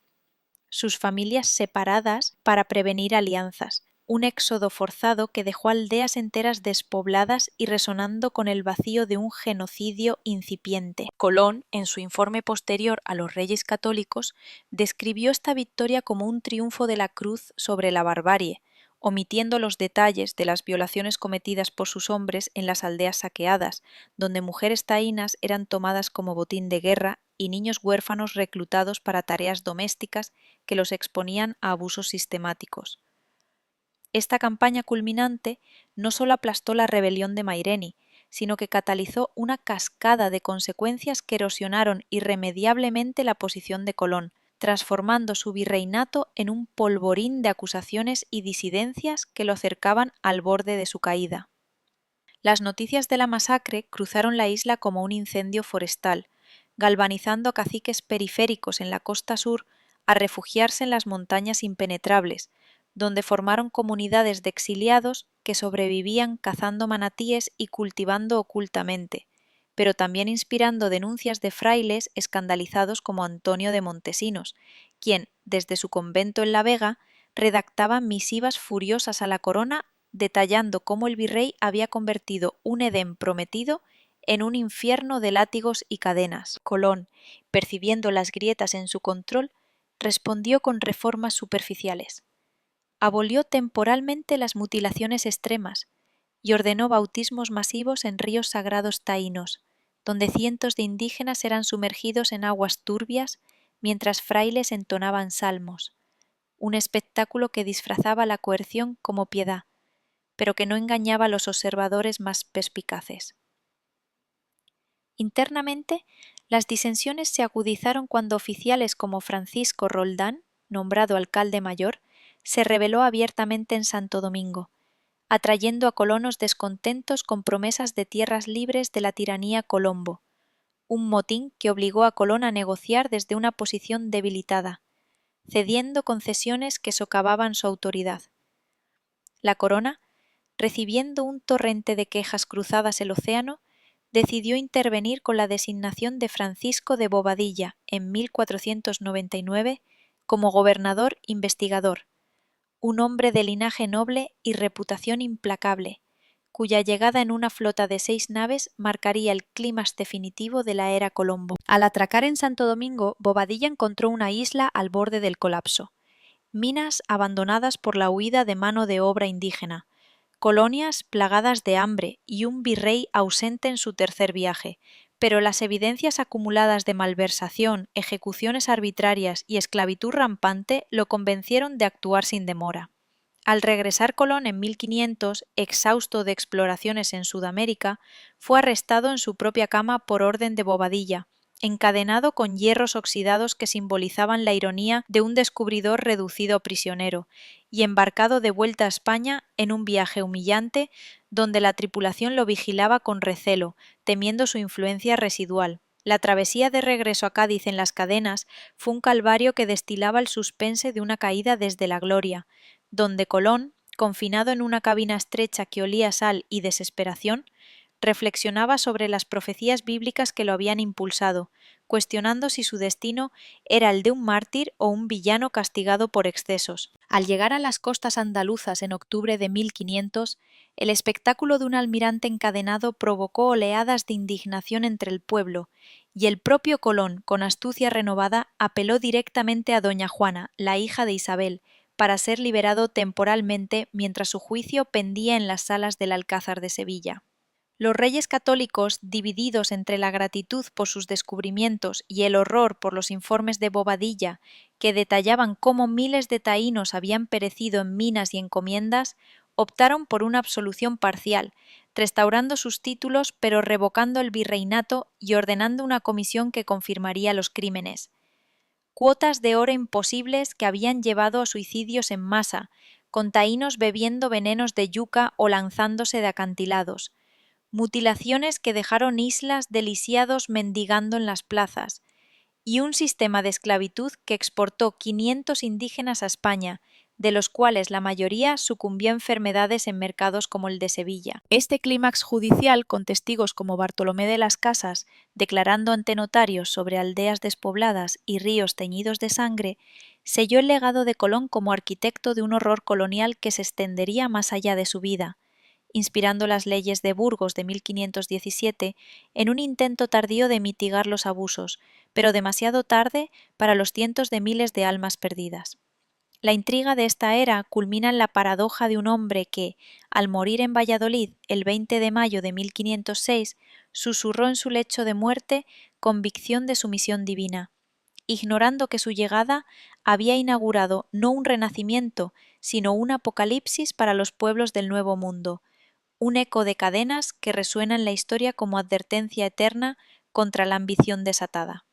sus familias separadas para prevenir alianzas, un éxodo forzado que dejó aldeas enteras despobladas y resonando con el vacío de un genocidio incipiente. Colón, en su informe posterior a los Reyes Católicos, describió esta victoria como un triunfo de la cruz sobre la barbarie, omitiendo los detalles de las violaciones cometidas por sus hombres en las aldeas saqueadas, donde mujeres taínas eran tomadas como botín de guerra y niños huérfanos reclutados para tareas domésticas que los exponían a abusos sistemáticos. Esta campaña culminante no solo aplastó la rebelión de Maireni, sino que catalizó una cascada de consecuencias que erosionaron irremediablemente la posición de Colón, transformando su virreinato en un polvorín de acusaciones y disidencias que lo acercaban al borde de su caída. Las noticias de la masacre cruzaron la isla como un incendio forestal, galvanizando a caciques periféricos en la costa sur a refugiarse en las montañas impenetrables, donde formaron comunidades de exiliados que sobrevivían cazando manatíes y cultivando ocultamente, pero también inspirando denuncias de frailes escandalizados como Antonio de Montesinos, quien, desde su convento en La Vega, redactaba misivas furiosas a la corona detallando cómo el virrey había convertido un Edén prometido en un infierno de látigos y cadenas. Colón, percibiendo las grietas en su control, respondió con reformas superficiales. Abolió temporalmente las mutilaciones extremas y ordenó bautismos masivos en ríos sagrados taínos, donde cientos de indígenas eran sumergidos en aguas turbias mientras frailes entonaban salmos, un espectáculo que disfrazaba la coerción como piedad, pero que no engañaba a los observadores más perspicaces. Internamente, las disensiones se agudizaron cuando oficiales como Francisco Roldán, nombrado alcalde mayor, se rebeló abiertamente en Santo Domingo, atrayendo a colonos descontentos con promesas de tierras libres de la tiranía Colombo, un motín que obligó a Colón a negociar desde una posición debilitada, cediendo concesiones que socavaban su autoridad. La corona, recibiendo un torrente de quejas cruzadas el océano, decidió intervenir con la designación de Francisco de Bobadilla en 1499 como gobernador investigador, un hombre de linaje noble y reputación implacable, cuya llegada en una flota de 6 naves marcaría el clímax definitivo de la era Colombo. Al atracar en Santo Domingo, Bobadilla encontró una isla al borde del colapso, minas abandonadas por la huida de mano de obra indígena, colonias plagadas de hambre y un virrey ausente en su tercer viaje, pero las evidencias acumuladas de malversación, ejecuciones arbitrarias y esclavitud rampante lo convencieron de actuar sin demora. Al regresar Colón en 1500, exhausto de exploraciones en Sudamérica, fue arrestado en su propia cama por orden de Bobadilla, encadenado con hierros oxidados que simbolizaban la ironía de un descubridor reducido prisionero, y embarcado de vuelta a España en un viaje humillante donde la tripulación lo vigilaba con recelo, temiendo su influencia residual, La travesía de regreso a Cádiz en las cadenas fue un calvario que destilaba el suspense de una caída desde la gloria, donde Colón, confinado en una cabina estrecha que olía a sal y desesperación, reflexionaba sobre las profecías bíblicas que lo habían impulsado, cuestionando si su destino era el de un mártir o un villano castigado por excesos. Al llegar a las costas andaluzas en octubre de 1500, el espectáculo de un almirante encadenado provocó oleadas de indignación entre el pueblo, y el propio Colón, con astucia renovada, apeló directamente a doña Juana, la hija de Isabel, para ser liberado temporalmente mientras su juicio pendía en las salas del Alcázar de Sevilla. Los reyes católicos, divididos entre la gratitud por sus descubrimientos y el horror por los informes de Bobadilla, que detallaban cómo miles de taínos habían perecido en minas y encomiendas, optaron por una absolución parcial, restaurando sus títulos pero revocando el virreinato y ordenando una comisión que confirmaría los crímenes. Cuotas de oro imposibles que habían llevado a suicidios en masa, con taínos bebiendo venenos de yuca o lanzándose de acantilados, mutilaciones que dejaron islas de lisiados mendigando en las plazas, y un sistema de esclavitud que exportó 500 indígenas a España, de los cuales la mayoría sucumbió a enfermedades en mercados como el de Sevilla. Este clímax judicial, con testigos como Bartolomé de las Casas, declarando ante notarios sobre aldeas despobladas y ríos teñidos de sangre, selló el legado de Colón como arquitecto de un horror colonial que se extendería más allá de su vida, inspirando las leyes de Burgos de 1517 en un intento tardío de mitigar los abusos, pero demasiado tarde para los cientos de miles de almas perdidas. La intriga de esta era culmina en la paradoja de un hombre que, al morir en Valladolid el 20 de mayo de 1506, susurró en su lecho de muerte convicción de su misión divina, ignorando que su llegada había inaugurado no un renacimiento, sino un apocalipsis para los pueblos del Nuevo Mundo, un eco de cadenas que resuena en la historia como advertencia eterna contra la ambición desatada.